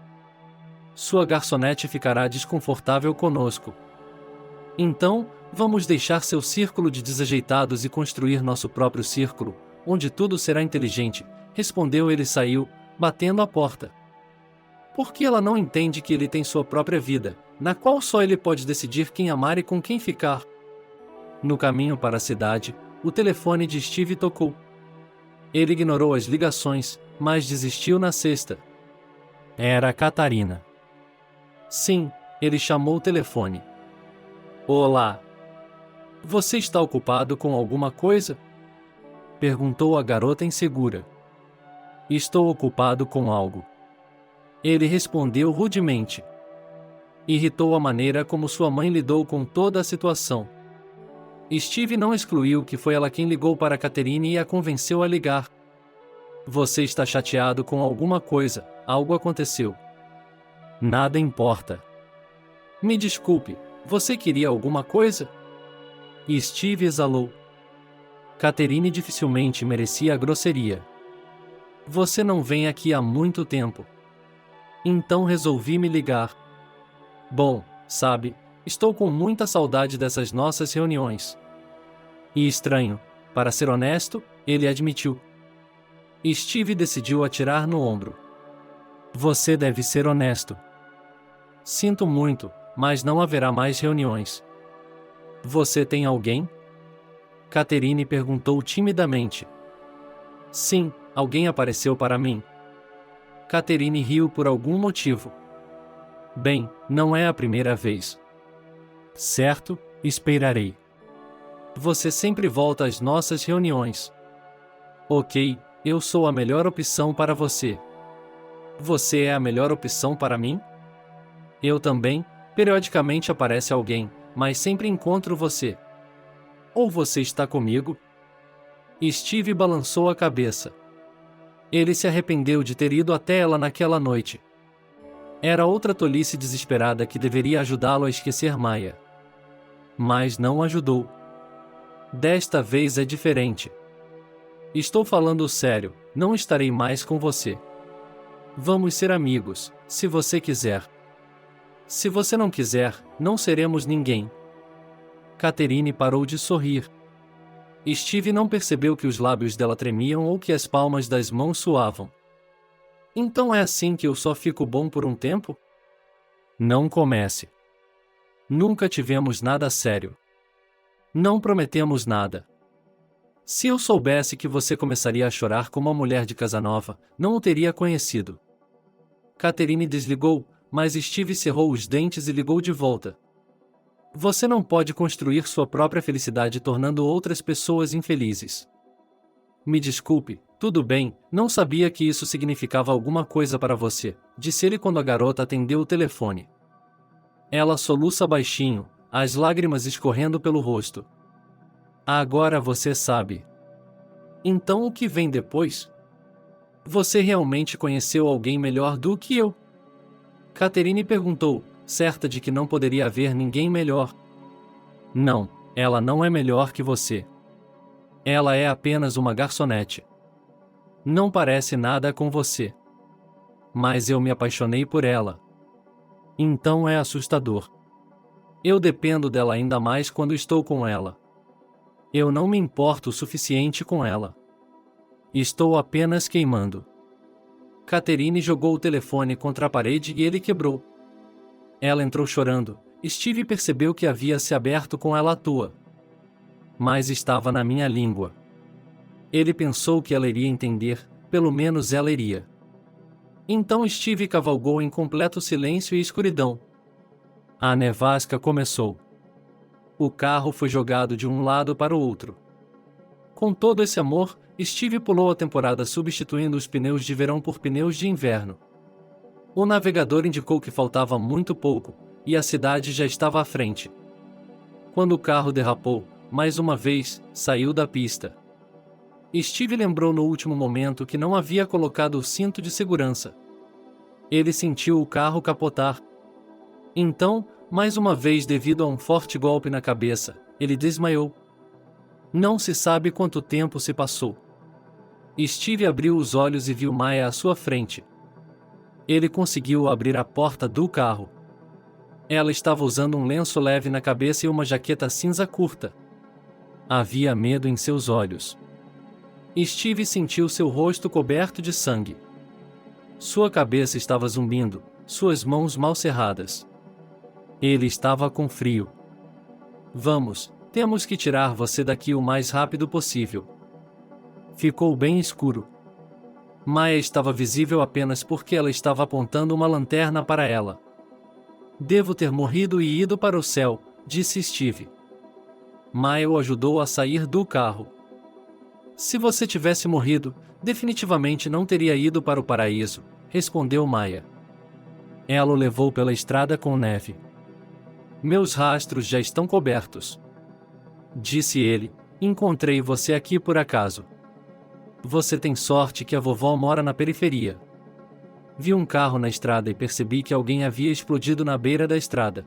Sua garçonete ficará desconfortável conosco. Então, vamos deixar seu círculo de desajeitados e construir nosso próprio círculo, onde tudo será inteligente, respondeu ele e saiu, batendo a porta. Porque ela não entende que ele tem sua própria vida, na qual só ele pode decidir quem amar e com quem ficar. No caminho para a cidade, o telefone de Steve tocou. Ele ignorou as ligações, mas desistiu na sexta. Era Catarina. Sim, ele chamou o telefone. Olá. Você está ocupado com alguma coisa? Perguntou a garota insegura. Estou ocupado com algo. Ele respondeu rudemente. Irritou a maneira como sua mãe lidou com toda a situação. Steve não excluiu que foi ela quem ligou para Catherine e a convenceu a ligar. Você está chateado com alguma coisa, algo aconteceu. Nada importa. Me desculpe, você queria alguma coisa? Steve exalou. Catherine dificilmente merecia a grosseria. Você não vem aqui há muito tempo. Então resolvi me ligar. Bom, sabe, estou com muita saudade dessas nossas reuniões. E estranho, para ser honesto, ele admitiu. Steve decidiu atirar no ombro. Você deve ser honesto. Sinto muito, mas não haverá mais reuniões. Você tem alguém? Catherine perguntou timidamente. Sim, alguém apareceu para mim. Catherine riu por algum motivo. Bem, não é a primeira vez. Certo, esperarei. Você sempre volta às nossas reuniões. Ok, eu sou a melhor opção para você. Você é a melhor opção para mim? Eu também, periodicamente aparece alguém, mas sempre encontro você. Ou você está comigo? Steve balançou a cabeça. Ele se arrependeu de ter ido até ela naquela noite. Era outra tolice desesperada que deveria ajudá-lo a esquecer Maya. Mas não ajudou. Desta vez é diferente. Estou falando sério, não estarei mais com você. Vamos ser amigos, se você quiser. Se você não quiser, não seremos ninguém. Catherine parou de sorrir. Steve não percebeu que os lábios dela tremiam ou que as palmas das mãos suavam. Então é assim que eu só fico bom por um tempo? Não comece. Nunca tivemos nada sério. Não prometemos nada. Se eu soubesse que você começaria a chorar como uma mulher de casa nova, não o teria conhecido. Catherine desligou, mas Steve cerrou os dentes e ligou de volta. Você não pode construir sua própria felicidade tornando outras pessoas infelizes. Me desculpe, tudo bem, não sabia que isso significava alguma coisa para você, disse ele quando a garota atendeu o telefone. Ela soluça baixinho, as lágrimas escorrendo pelo rosto. Agora você sabe. Então o que vem depois? Você realmente conheceu alguém melhor do que eu? Catherine perguntou, certa de que não poderia haver ninguém melhor. Não, ela não é melhor que você. Ela é apenas uma garçonete. Não parece nada com você. Mas eu me apaixonei por ela. Então é assustador. Eu dependo dela ainda mais quando estou com ela. Eu não me importo o suficiente com ela. Estou apenas queimando. Catherine jogou o telefone contra a parede e ele quebrou. Ela entrou chorando. Steve percebeu que havia se aberto com ela à toa. Mas estava na minha língua. Ele pensou que ela iria entender, pelo menos ela iria. Então Steve cavalgou em completo silêncio e escuridão. A nevasca começou. O carro foi jogado de um lado para o outro. Com todo esse amor, Steve pulou a temporada substituindo os pneus de verão por pneus de inverno. O navegador indicou que faltava muito pouco, e a cidade já estava à frente. Quando o carro derrapou, mais uma vez, saiu da pista. Steve lembrou no último momento que não havia colocado o cinto de segurança. Ele sentiu o carro capotar. Então, mais uma vez devido a um forte golpe na cabeça, ele desmaiou. Não se sabe quanto tempo se passou. Steve abriu os olhos e viu Maya à sua frente. Ele conseguiu abrir a porta do carro. Ela estava usando um lenço leve na cabeça e uma jaqueta cinza curta. Havia medo em seus olhos. Steve sentiu seu rosto coberto de sangue. Sua cabeça estava zumbindo, suas mãos mal cerradas. Ele estava com frio. Vamos, temos que tirar você daqui o mais rápido possível. Ficou bem escuro. Maya estava visível apenas porque ela estava apontando uma lanterna para ela. Devo ter morrido e ido para o céu, disse Steve. Maya o ajudou a sair do carro. Se você tivesse morrido, definitivamente não teria ido para o paraíso, respondeu Maya. Ela o levou pela estrada com neve. Meus rastros já estão cobertos, disse ele. Encontrei você aqui por acaso. Você tem sorte que a vovó mora na periferia. Vi um carro na estrada e percebi que alguém havia explodido na beira da estrada.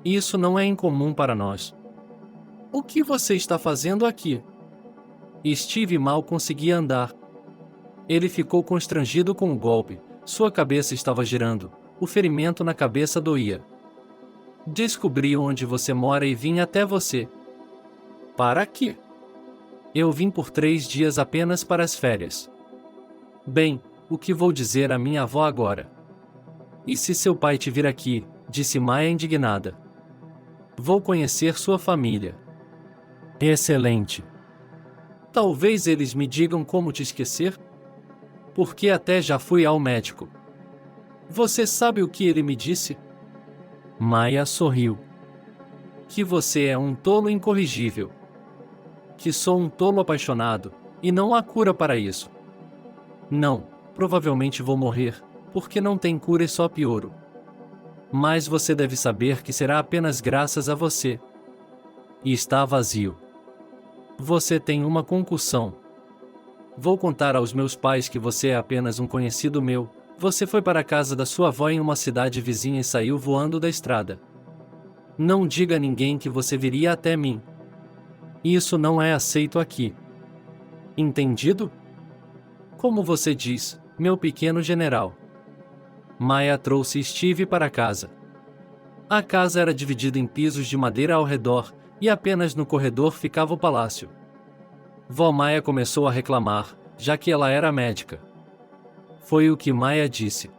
Isso não é incomum para nós. O que você está fazendo aqui? Steve mal conseguia andar. Ele ficou constrangido com o golpe, sua cabeça estava girando, o ferimento na cabeça doía. Descobri onde você mora e vim até você. Para quê? Eu vim por 3 dias apenas para as férias. Bem, o que vou dizer à minha avó agora? E se seu pai te vir aqui, disse Maya indignada. Vou conhecer sua família. Excelente. Talvez eles me digam como te esquecer? Porque até já fui ao médico. Você sabe o que ele me disse? Maya sorriu. Que você é um tolo incorrigível. Que sou um tolo apaixonado, e não há cura para isso. Não, provavelmente vou morrer, porque não tem cura e só pioro. Mas você deve saber que será apenas graças a você. E está vazio. Você tem uma concussão. Vou contar aos meus pais que você é apenas um conhecido meu. Você foi para a casa da sua avó em uma cidade vizinha e saiu voando da estrada. Não diga a ninguém que você viria até mim. Isso não é aceito aqui. Entendido? Como você diz, meu pequeno general. Maya trouxe Steve para casa. A casa era dividida em pisos de madeira ao redor, e apenas no corredor ficava o palácio. Vó Maya começou a reclamar, já que ela era médica. Foi o que Maya disse.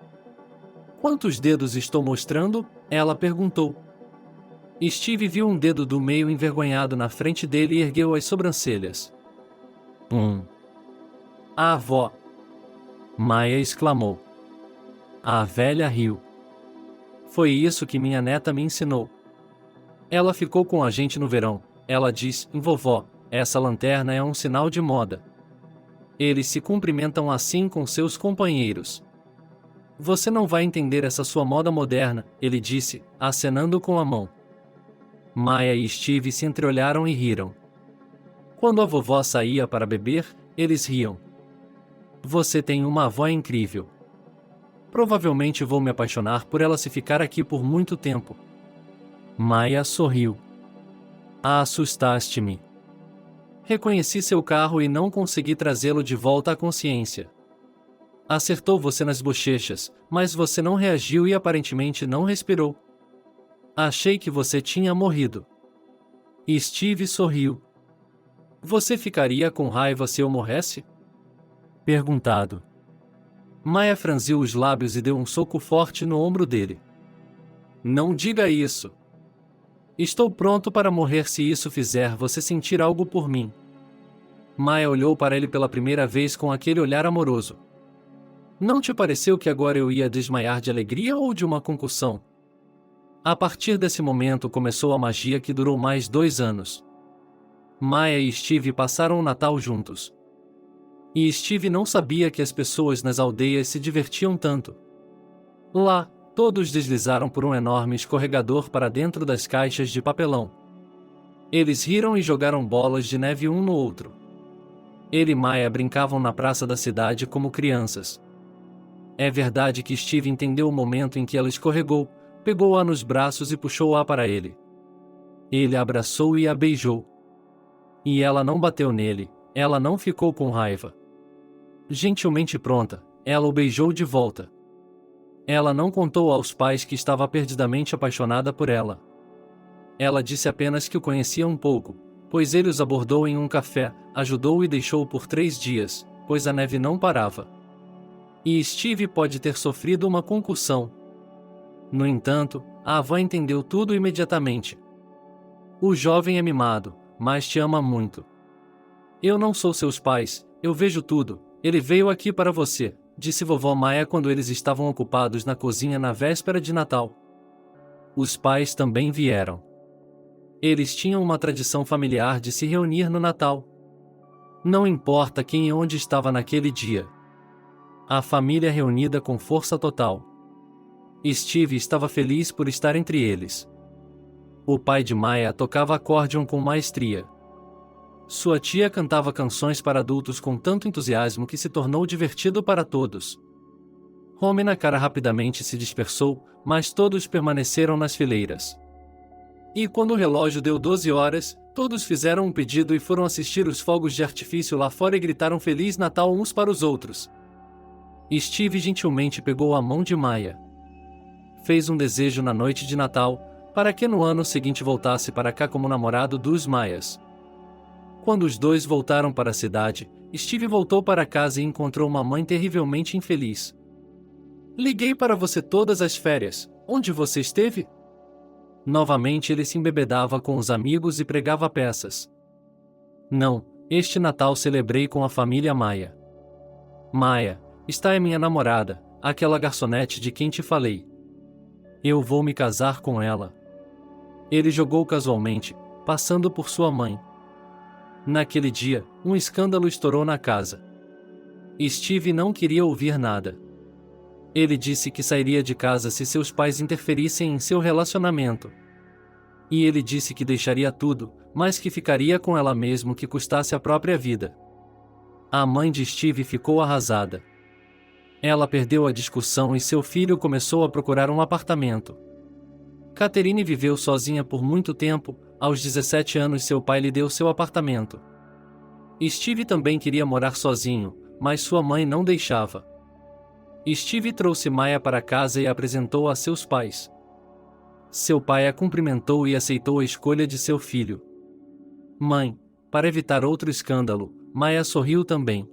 Quantos dedos estou mostrando? Ela perguntou. Steve viu um dedo do meio envergonhado na frente dele e ergueu as sobrancelhas. A avó! Maya exclamou. A velha riu. Foi isso que minha neta me ensinou. Ela ficou com a gente no verão. Ela diz, vovó, essa lanterna é um sinal de moda. Eles se cumprimentam assim com seus companheiros. Você não vai entender essa sua moda moderna, ele disse, acenando com a mão. Maya e Steve se entreolharam e riram. Quando a vovó saía para beber, eles riam. Você tem uma avó incrível. Provavelmente vou me apaixonar por ela se ficar aqui por muito tempo. Maya sorriu. Assustaste-me. Reconheci seu carro e não consegui trazê-lo de volta à consciência. Acertou você nas bochechas, mas você não reagiu e aparentemente não respirou. Achei que você tinha morrido. Steve sorriu. Você ficaria com raiva se eu morresse? Perguntado. Maya franziu os lábios e deu um soco forte no ombro dele. Não diga isso. Estou pronto para morrer se isso fizer você sentir algo por mim. Maya olhou para ele pela primeira vez com aquele olhar amoroso. Não te pareceu que agora eu ia desmaiar de alegria ou de uma concussão? A partir desse momento começou a magia que durou mais 2 anos. Maya e Steve passaram o Natal juntos. E Steve não sabia que as pessoas nas aldeias se divertiam tanto. Lá, todos deslizaram por um enorme escorregador para dentro das caixas de papelão. Eles riram e jogaram bolas de neve um no outro. Ele e Maya brincavam na praça da cidade como crianças. É verdade que Steve entendeu o momento em que ela escorregou, pegou-a nos braços e puxou-a para ele. Ele a abraçou e a beijou. E ela não bateu nele, ela não ficou com raiva. Gentilmente pronta, ela o beijou de volta. Ela não contou aos pais que estava perdidamente apaixonada por ela. Ela disse apenas que o conhecia um pouco, pois ele os abordou em um café, ajudou e deixou por 3 dias, pois a neve não parava. E Steve pode ter sofrido uma concussão. No entanto, a avó entendeu tudo imediatamente. O jovem é mimado, mas te ama muito. Eu não sou seus pais, eu vejo tudo, ele veio aqui para você, disse vovó Maya quando eles estavam ocupados na cozinha na véspera de Natal. Os pais também vieram. Eles tinham uma tradição familiar de se reunir no Natal. Não importa quem e onde estava naquele dia. A família reunida com força total. Steve estava feliz por estar entre eles. O pai de Maya tocava acórdion com maestria. Sua tia cantava canções para adultos com tanto entusiasmo que se tornou divertido para todos. Homenakara rapidamente se dispersou, mas todos permaneceram nas fileiras. E quando o relógio deu 12 horas, todos fizeram um pedido e foram assistir os fogos de artifício lá fora e gritaram Feliz Natal uns para os outros. Steve gentilmente pegou a mão de Maya. Fez um desejo na noite de Natal, para que no ano seguinte voltasse para cá como namorado dos Mayas. Quando os dois voltaram para a cidade, Steve voltou para casa e encontrou uma mãe terrivelmente infeliz. Liguei para você todas as férias, onde você esteve? Novamente ele se embebedava com os amigos e pregava peças. Não, este Natal celebrei com a família Maya. Maya, esta é minha namorada, aquela garçonete de quem te falei. Eu vou me casar com ela. Ele jogou casualmente, passando por sua mãe. Naquele dia, um escândalo estourou na casa. Steve não queria ouvir nada. Ele disse que sairia de casa se seus pais interferissem em seu relacionamento. E ele disse que deixaria tudo, mas que ficaria com ela mesmo que custasse a própria vida. A mãe de Steve ficou arrasada. Ela perdeu a discussão e seu filho começou a procurar um apartamento. Catherine viveu sozinha por muito tempo, aos 17 anos seu pai lhe deu seu apartamento. Steve também queria morar sozinho, mas sua mãe não deixava. Steve trouxe Maya para casa e a apresentou a seus pais. Seu pai a cumprimentou e aceitou a escolha de seu filho. Mãe, para evitar outro escândalo, Maya sorriu também.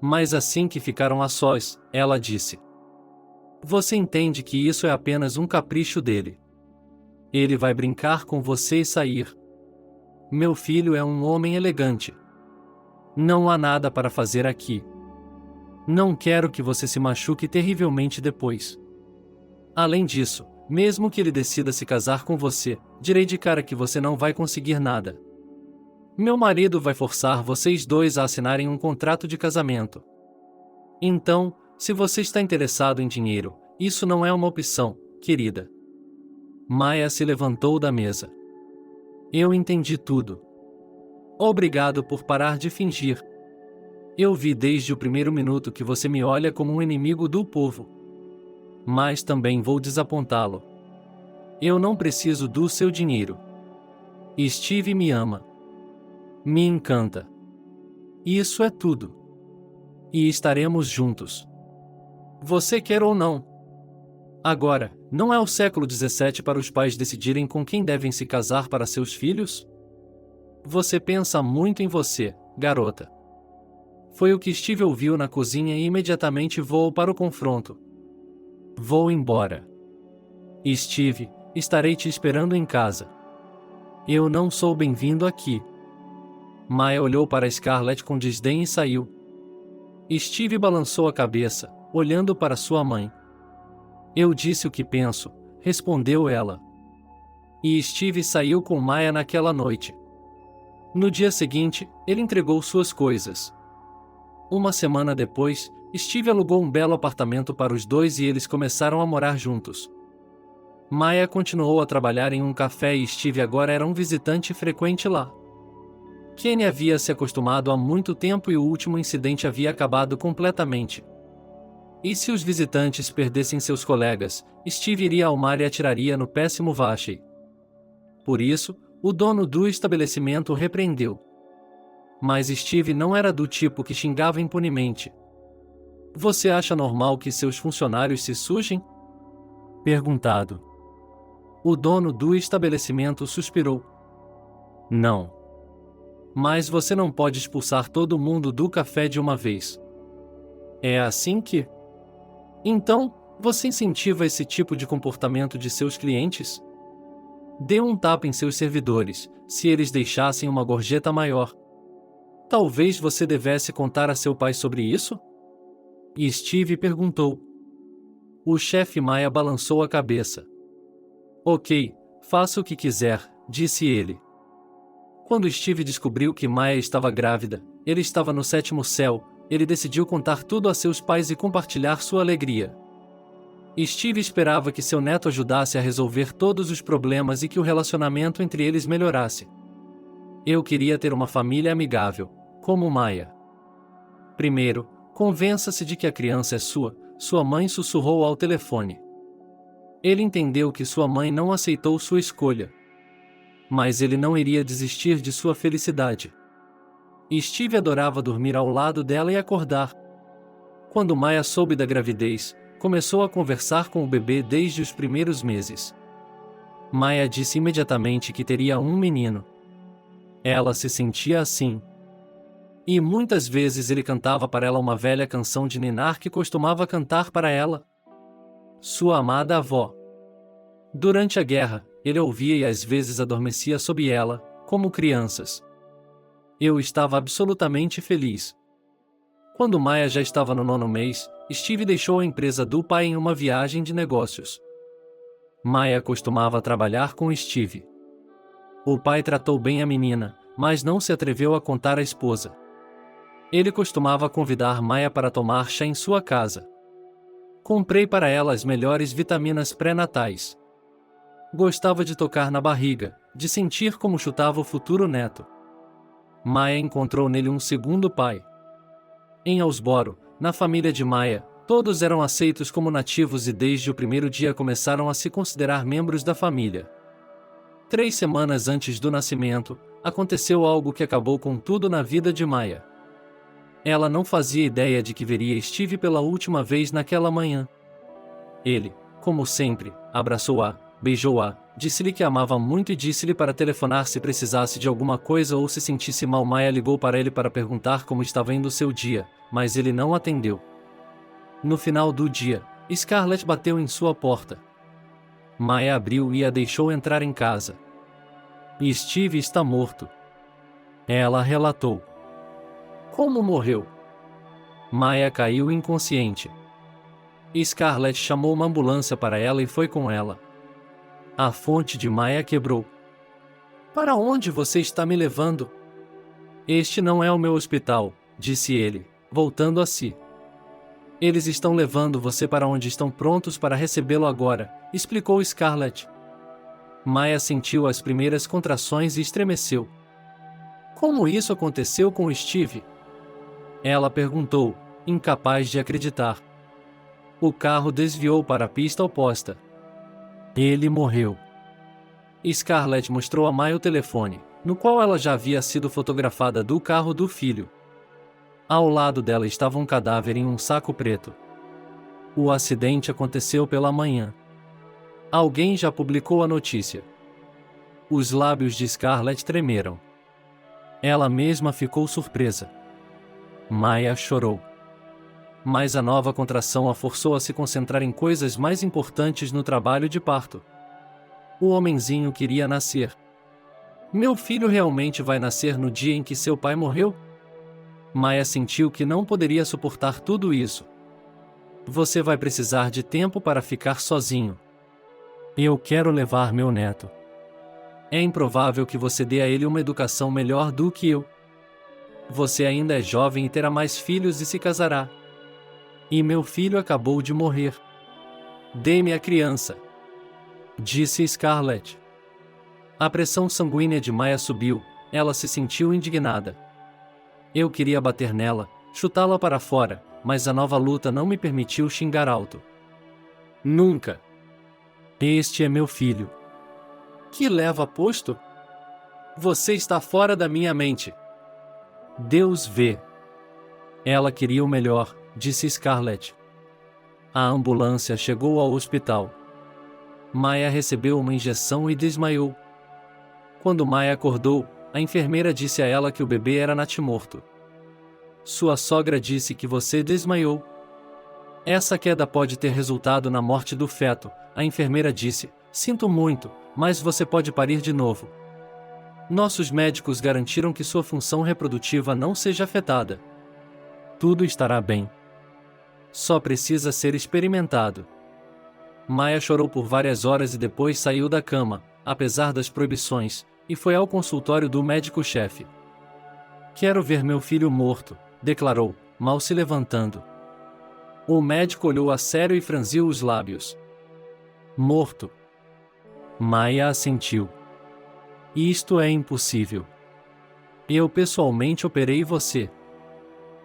Mas assim que ficaram a sós, ela disse: Você entende que isso é apenas um capricho dele. Ele vai brincar com você e sair. Meu filho é um homem elegante. Não há nada para fazer aqui. Não quero que você se machuque terrivelmente depois. Além disso, mesmo que ele decida se casar com você, direi de cara que você não vai conseguir nada. Meu marido vai forçar vocês dois a assinarem um contrato de casamento. Então, se você está interessado em dinheiro, isso não é uma opção, querida. Maya se levantou da mesa. Eu entendi tudo. Obrigado por parar de fingir. Eu vi desde o primeiro minuto que você me olha como um inimigo do povo. Mas também vou desapontá-lo. Eu não preciso do seu dinheiro. Steve me ama. Me encanta. Isso é tudo. E estaremos juntos. Você quer ou não. Agora, não é o século XVII para os pais decidirem com quem devem se casar para seus filhos? Você pensa muito em você, garota. Foi o que Steve ouviu na cozinha e imediatamente voou para o confronto. Vou embora. Steve, estarei te esperando em casa. Eu não sou bem-vindo aqui. Maya olhou para Scarlett com desdém e saiu. Steve balançou a cabeça, olhando para sua mãe. Eu disse o que penso, respondeu ela. E Steve saiu com Maya naquela noite. No dia seguinte, ele entregou suas coisas. Uma semana depois, Steve alugou um belo apartamento para os dois e eles começaram a morar juntos. Maya continuou a trabalhar em um café e Steve agora era um visitante frequente lá. Kenny havia se acostumado há muito tempo e o último incidente havia acabado completamente. E se os visitantes perdessem seus colegas, Steve iria ao mar e atiraria no péssimo Vache. Por isso, o dono do estabelecimento o repreendeu. Mas Steve não era do tipo que xingava impunemente. Você acha normal que seus funcionários se sujem? Perguntado. O dono do estabelecimento suspirou. Não. Mas você não pode expulsar todo mundo do café de uma vez. É assim que... Então, você incentiva esse tipo de comportamento de seus clientes? Dê um tapa em seus servidores, se eles deixassem uma gorjeta maior. Talvez você devesse contar a seu pai sobre isso? E Steve perguntou. O chefe Maya balançou a cabeça. Ok, faça o que quiser, disse ele. Quando Steve descobriu que Maya estava grávida, ele estava no sétimo céu. Ele decidiu contar tudo a seus pais e compartilhar sua alegria. Steve esperava que seu neto ajudasse a resolver todos os problemas e que o relacionamento entre eles melhorasse. Eu queria ter uma família amigável, como Maya. Primeiro, convença-se de que a criança é sua, sua mãe sussurrou ao telefone. Ele entendeu que sua mãe não aceitou sua escolha. Mas ele não iria desistir de sua felicidade. Steve adorava dormir ao lado dela e acordar. Quando Maya soube da gravidez, começou a conversar com o bebê desde os primeiros meses. Maya disse imediatamente que teria um menino. Ela se sentia assim. E muitas vezes ele cantava para ela uma velha canção de ninar que costumava cantar para ela. Sua amada avó. Durante a guerra, ele ouvia e às vezes adormecia sob ela, como crianças. Eu estava absolutamente feliz. Quando Maya já estava no 9º mês, Steve deixou a empresa do pai em uma viagem de negócios. Maya costumava trabalhar com Steve. O pai tratou bem a menina, mas não se atreveu a contar à esposa. Ele costumava convidar Maya para tomar chá em sua casa. Comprei para ela as melhores vitaminas pré-natais. Gostava de tocar na barriga, de sentir como chutava o futuro neto. Maya encontrou nele um segundo pai. Em Hillsboro, na família de Maya, todos eram aceitos como nativos e desde o primeiro dia começaram a se considerar membros da família. 3 semanas antes do nascimento, aconteceu algo que acabou com tudo na vida de Maya. Ela não fazia ideia de que veria Steve pela última vez naquela manhã. Ele, como sempre, abraçou-a, beijou-a, disse-lhe que a amava muito e disse-lhe para telefonar se precisasse de alguma coisa ou se sentisse mal. Maya ligou para ele para perguntar como estava indo seu dia, mas ele não atendeu. No final do dia, Scarlett bateu em sua porta. Maya abriu e a deixou entrar em casa. Steve está morto. Ela relatou. Como morreu? Maya caiu inconsciente. Scarlett chamou uma ambulância para ela e foi com ela. A fonte de Maya quebrou. Para onde você está me levando? Este não é o meu hospital, disse ele, voltando a si. Eles estão levando você para onde estão prontos para recebê-lo agora, explicou Scarlett. Maya sentiu as primeiras contrações e estremeceu. Como isso aconteceu com Steve? Ela perguntou, incapaz de acreditar. O carro desviou para a pista oposta. Ele morreu. Scarlett mostrou a Maya o telefone, no qual ela já havia sido fotografada do carro do filho. Ao lado dela estava um cadáver em um saco preto. O acidente aconteceu pela manhã. Alguém já publicou a notícia. Os lábios de Scarlett tremeram. Ela mesma ficou surpresa. Maya chorou. Mas a nova contração a forçou a se concentrar em coisas mais importantes no trabalho de parto. O homenzinho queria nascer. Meu filho realmente vai nascer no dia em que seu pai morreu? Maya sentiu que não poderia suportar tudo isso. Você vai precisar de tempo para ficar sozinho. Eu quero levar meu neto. É improvável que você dê a ele uma educação melhor do que eu. Você ainda é jovem e terá mais filhos e se casará. E meu filho acabou de morrer. Dê-me a criança, disse Scarlett. A pressão sanguínea de Maya subiu, ela se sentiu indignada. Eu queria bater nela, chutá-la para fora, mas a nova luta não me permitiu xingar alto. Nunca. Este é meu filho. Que leva posto? Você está fora da minha mente. Deus vê. Ela queria o melhor, disse Scarlett. A ambulância chegou ao hospital. Maya recebeu uma injeção e desmaiou. Quando Maya acordou, a enfermeira disse a ela que o bebê era natimorto. Sua sogra disse que você desmaiou. Essa queda pode ter resultado na morte do feto, a enfermeira disse. Sinto muito, mas você pode parir de novo. Nossos médicos garantiram que sua função reprodutiva não seja afetada. Tudo estará bem. Só precisa ser experimentado. Maya chorou por várias horas e depois saiu da cama, apesar das proibições, e foi ao consultório do médico-chefe. Quero ver meu filho morto, declarou, mal se levantando. O médico olhou a sério e franziu os lábios. Morto. Maya assentiu. Isto é impossível. Eu pessoalmente operei você.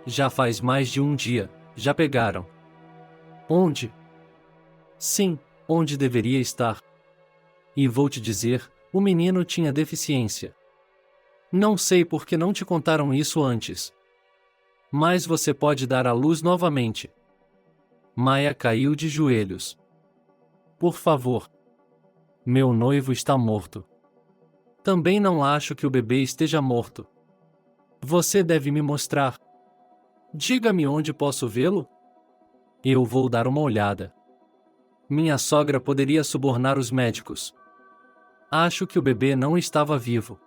Já faz mais de um dia, já pegaram. Onde? Sim, onde deveria estar. E vou te dizer, o menino tinha deficiência. Não sei por que não te contaram isso antes. Mas você pode dar à luz novamente. Maya caiu de joelhos. Por favor. Meu noivo está morto. Também não acho que o bebê esteja morto. Você deve me mostrar. Diga-me onde posso vê-lo? Eu vou dar uma olhada. Minha sogra poderia subornar os médicos. Acho que o bebê não estava vivo.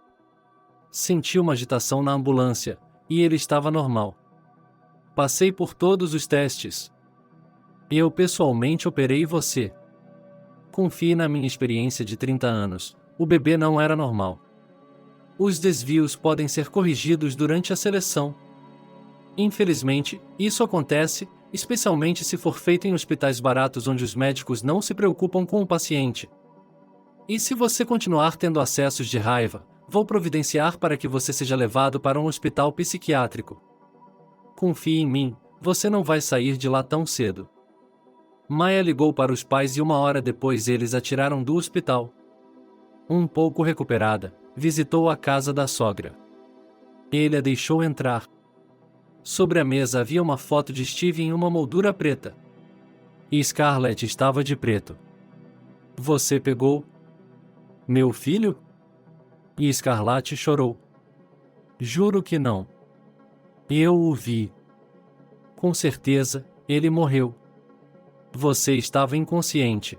Senti uma agitação na ambulância, e ele estava normal. Passei por todos os testes. Eu pessoalmente operei você. Confie na minha experiência de 30 anos, o bebê não era normal. Os desvios podem ser corrigidos durante a seleção. Infelizmente, isso acontece, especialmente se for feito em hospitais baratos onde os médicos não se preocupam com o paciente. E se você continuar tendo acessos de raiva, vou providenciar para que você seja levado para um hospital psiquiátrico. Confie em mim, você não vai sair de lá tão cedo. Maya ligou para os pais e 1 hora depois eles a tiraram do hospital. Um pouco recuperada, visitou a casa da sogra. Ele a deixou entrar. Sobre a mesa havia uma foto de Steve em uma moldura preta. E Scarlett estava de preto. Você pegou? Meu filho? E Scarlett chorou. Juro que não. Eu o vi. Com certeza, ele morreu. Você estava inconsciente.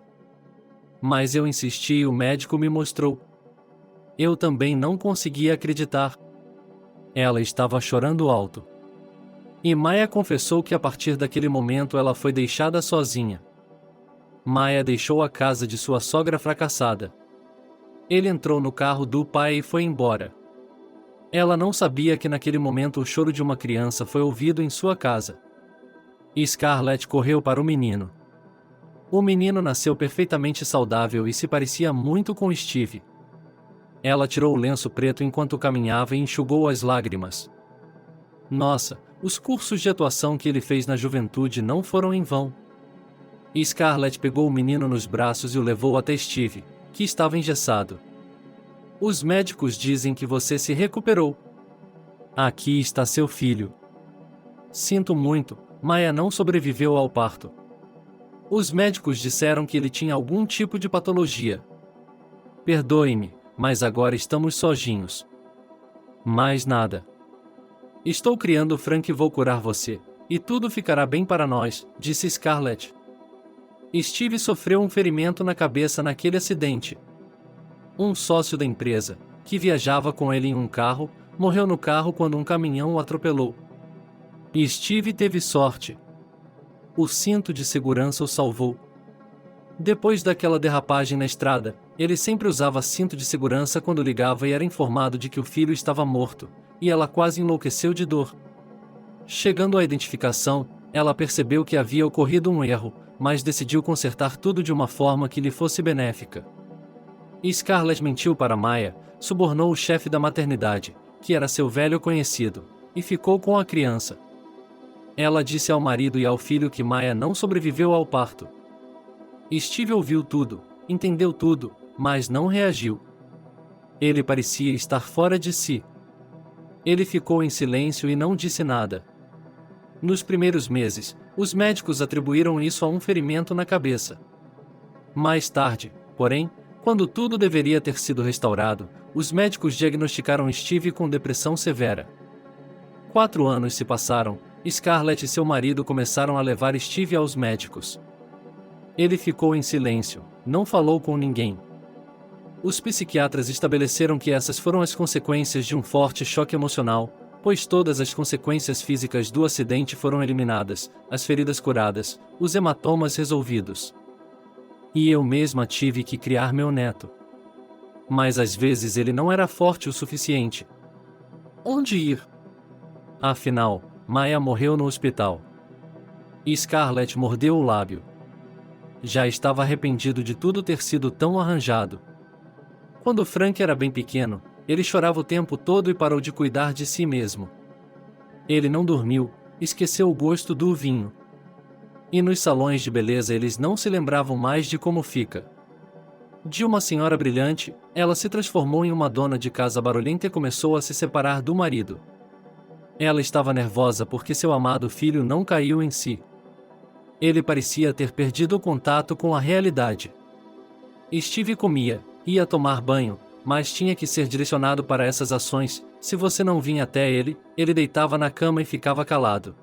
Mas eu insisti e o médico me mostrou. Eu também não conseguia acreditar. Ela estava chorando alto. E Maya confessou que a partir daquele momento ela foi deixada sozinha. Maya deixou a casa de sua sogra fracassada. Ele entrou no carro do pai e foi embora. Ela não sabia que naquele momento o choro de uma criança foi ouvido em sua casa. E Scarlett correu para o menino. O menino nasceu perfeitamente saudável e se parecia muito com Steve. Ela tirou o lenço preto enquanto caminhava e enxugou as lágrimas. Nossa, os cursos de atuação que ele fez na juventude não foram em vão. E Scarlett pegou o menino nos braços e o levou até Steve, que estava engessado. Os médicos dizem que você se recuperou. Aqui está seu filho. Sinto muito, Maya não sobreviveu ao parto. Os médicos disseram que ele tinha algum tipo de patologia. Perdoe-me, mas agora estamos sozinhos. Mais nada. Estou criando Frank e vou curar você, e tudo ficará bem para nós, disse Scarlett. Steve sofreu um ferimento na cabeça naquele acidente. Um sócio da empresa, que viajava com ele em um carro, morreu no carro quando um caminhão o atropelou. E Steve teve sorte. O cinto de segurança o salvou. Depois daquela derrapagem na estrada, ele sempre usava cinto de segurança quando ligava e era informado de que o filho estava morto, e ela quase enlouqueceu de dor. Chegando à identificação, ela percebeu que havia ocorrido um erro, mas decidiu consertar tudo de uma forma que lhe fosse benéfica. Scarlett mentiu para Maya, subornou o chefe da maternidade, que era seu velho conhecido, e ficou com a criança. Ela disse ao marido e ao filho que Maya não sobreviveu ao parto. Steve ouviu tudo, entendeu tudo, mas não reagiu. Ele parecia estar fora de si. Ele ficou em silêncio e não disse nada. Nos primeiros meses, os médicos atribuíram isso a um ferimento na cabeça. Mais tarde, porém, quando tudo deveria ter sido restaurado, os médicos diagnosticaram Steve com depressão severa. 4 anos se passaram, Scarlett e seu marido começaram a levar Steve aos médicos. Ele ficou em silêncio, não falou com ninguém. Os psiquiatras estabeleceram que essas foram as consequências de um forte choque emocional, pois todas as consequências físicas do acidente foram eliminadas, as feridas curadas, os hematomas resolvidos. E eu mesma tive que criar meu neto. Mas às vezes ele não era forte o suficiente. Onde ir? Afinal, Maya morreu no hospital. E Scarlett mordeu o lábio. Já estava arrependido de tudo ter sido tão arranjado. Quando Frank era bem pequeno, ele chorava o tempo todo e parou de cuidar de si mesmo. Ele não dormiu, esqueceu o gosto do vinho. E nos salões de beleza eles não se lembravam mais de como fica. De uma senhora brilhante, ela se transformou em uma dona de casa barulhenta e começou a se separar do marido. Ela estava nervosa porque seu amado filho não caiu em si. Ele parecia ter perdido o contato com a realidade. Steve comia, ia tomar banho, mas tinha que ser direcionado para essas ações. Se você não vinha até ele, ele deitava na cama e ficava calado.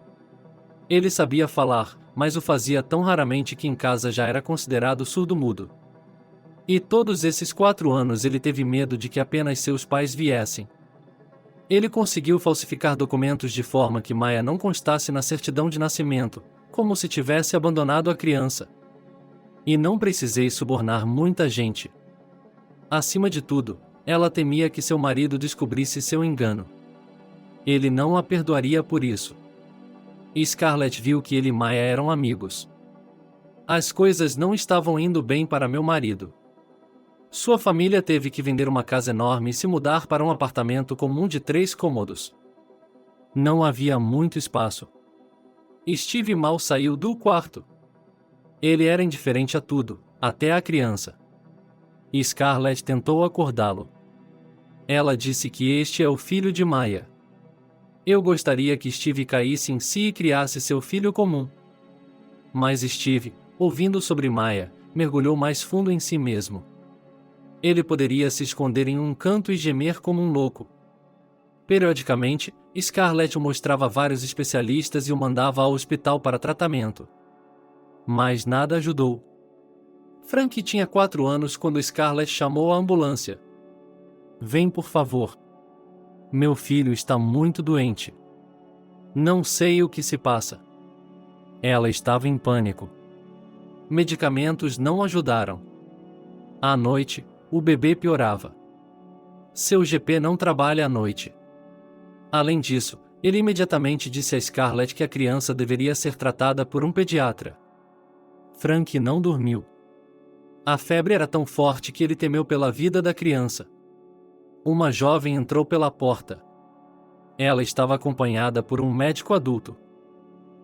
Ele sabia falar, mas o fazia tão raramente que em casa já era considerado surdo-mudo. E todos esses 4 anos ele teve medo de que apenas seus pais viessem. Ele conseguiu falsificar documentos de forma que Maya não constasse na certidão de nascimento, como se tivesse abandonado a criança. E não precisei subornar muita gente. Acima de tudo, ela temia que seu marido descobrisse seu engano. Ele não a perdoaria por isso. E Scarlett viu que ele e Maya eram amigos. As coisas não estavam indo bem para meu marido. Sua família teve que vender uma casa enorme e se mudar para um apartamento comum de 3 cômodos. Não havia muito espaço. Steve mal saiu do quarto. Ele era indiferente a tudo, até a criança. E Scarlett tentou acordá-lo. Ela disse que este é o filho de Maya. Eu gostaria que Steve caísse em si e criasse seu filho comum. Mas Steve, ouvindo sobre Maya, mergulhou mais fundo em si mesmo. Ele poderia se esconder em um canto e gemer como um louco. Periodicamente, Scarlett o mostrava a vários especialistas e o mandava ao hospital para tratamento. Mas nada ajudou. Frank tinha 4 anos quando Scarlett chamou a ambulância. Vem, por favor. Meu filho está muito doente. Não sei o que se passa. Ela estava em pânico. Medicamentos não ajudaram. À noite, o bebê piorava. Seu GP não trabalha à noite. Além disso, ele imediatamente disse a Scarlett que a criança deveria ser tratada por um pediatra. Frank não dormiu. A febre era tão forte que ele temeu pela vida da criança. Uma jovem entrou pela porta. Ela estava acompanhada por um médico adulto.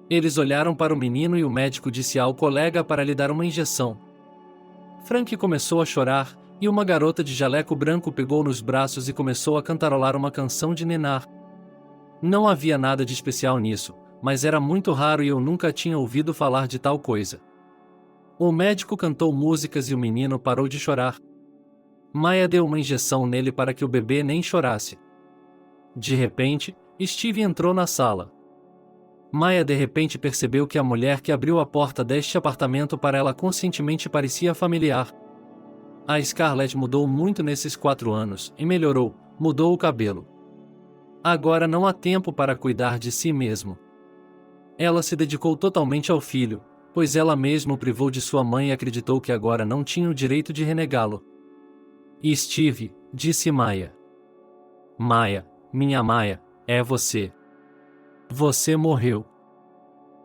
Eles olharam para o menino e o médico disse ao colega para lhe dar uma injeção. Frank começou a chorar, e uma garota de jaleco branco pegou nos braços e começou a cantarolar uma canção de ninar. Não havia nada de especial nisso, mas era muito raro e eu nunca tinha ouvido falar de tal coisa. O médico cantou músicas e o menino parou de chorar. Maya deu uma injeção nele para que o bebê nem chorasse. De repente, Steve entrou na sala. Maya de repente percebeu que a mulher que abriu a porta deste apartamento para ela conscientemente parecia familiar. A Scarlett mudou muito nesses 4 anos, e melhorou, mudou o cabelo. Agora não há tempo para cuidar de si mesmo. Ela se dedicou totalmente ao filho, pois ela mesma o privou de sua mãe e acreditou que agora não tinha o direito de renegá-lo. E Steve, disse Maya. Maya, minha Maya, é você. Você morreu.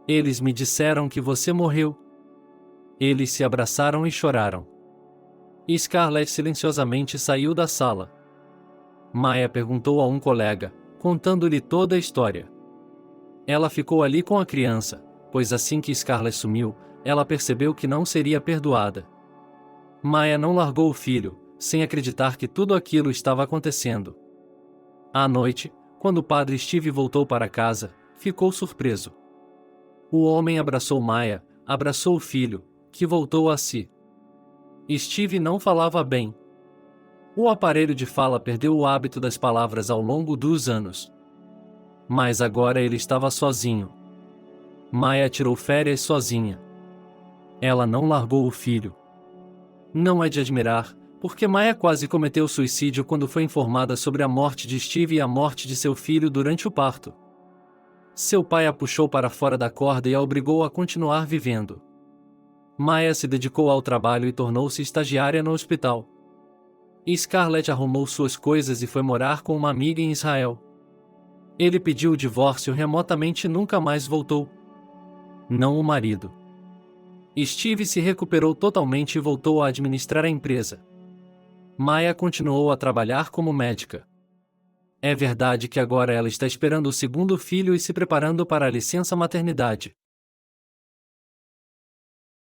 Eles me disseram que você morreu. Eles se abraçaram e choraram. E Scarlett silenciosamente saiu da sala. Maya perguntou a um colega, contando-lhe toda a história. Ela ficou ali com a criança, pois assim que Scarlett sumiu, ela percebeu que não seria perdoada. Maya não largou o filho, sem acreditar que tudo aquilo estava acontecendo. À noite, quando o padre Steve voltou para casa, ficou surpreso. O homem abraçou Maya, abraçou o filho, que voltou a si. Steve não falava bem. O aparelho de fala perdeu o hábito das palavras ao longo dos anos. Mas agora ele estava sozinho. Maya tirou férias sozinha. Ela não largou o filho. Não é de admirar, porque Maya quase cometeu suicídio quando foi informada sobre a morte de Steve e a morte de seu filho durante o parto. Seu pai a puxou para fora da corda e a obrigou a continuar vivendo. Maya se dedicou ao trabalho e tornou-se estagiária no hospital. Scarlett arrumou suas coisas e foi morar com uma amiga em Israel. Ele pediu o divórcio remotamente e nunca mais voltou. Não o marido. Steve se recuperou totalmente e voltou a administrar a empresa. Maya continuou a trabalhar como médica. É verdade que agora ela está esperando o segundo filho e se preparando para a licença maternidade.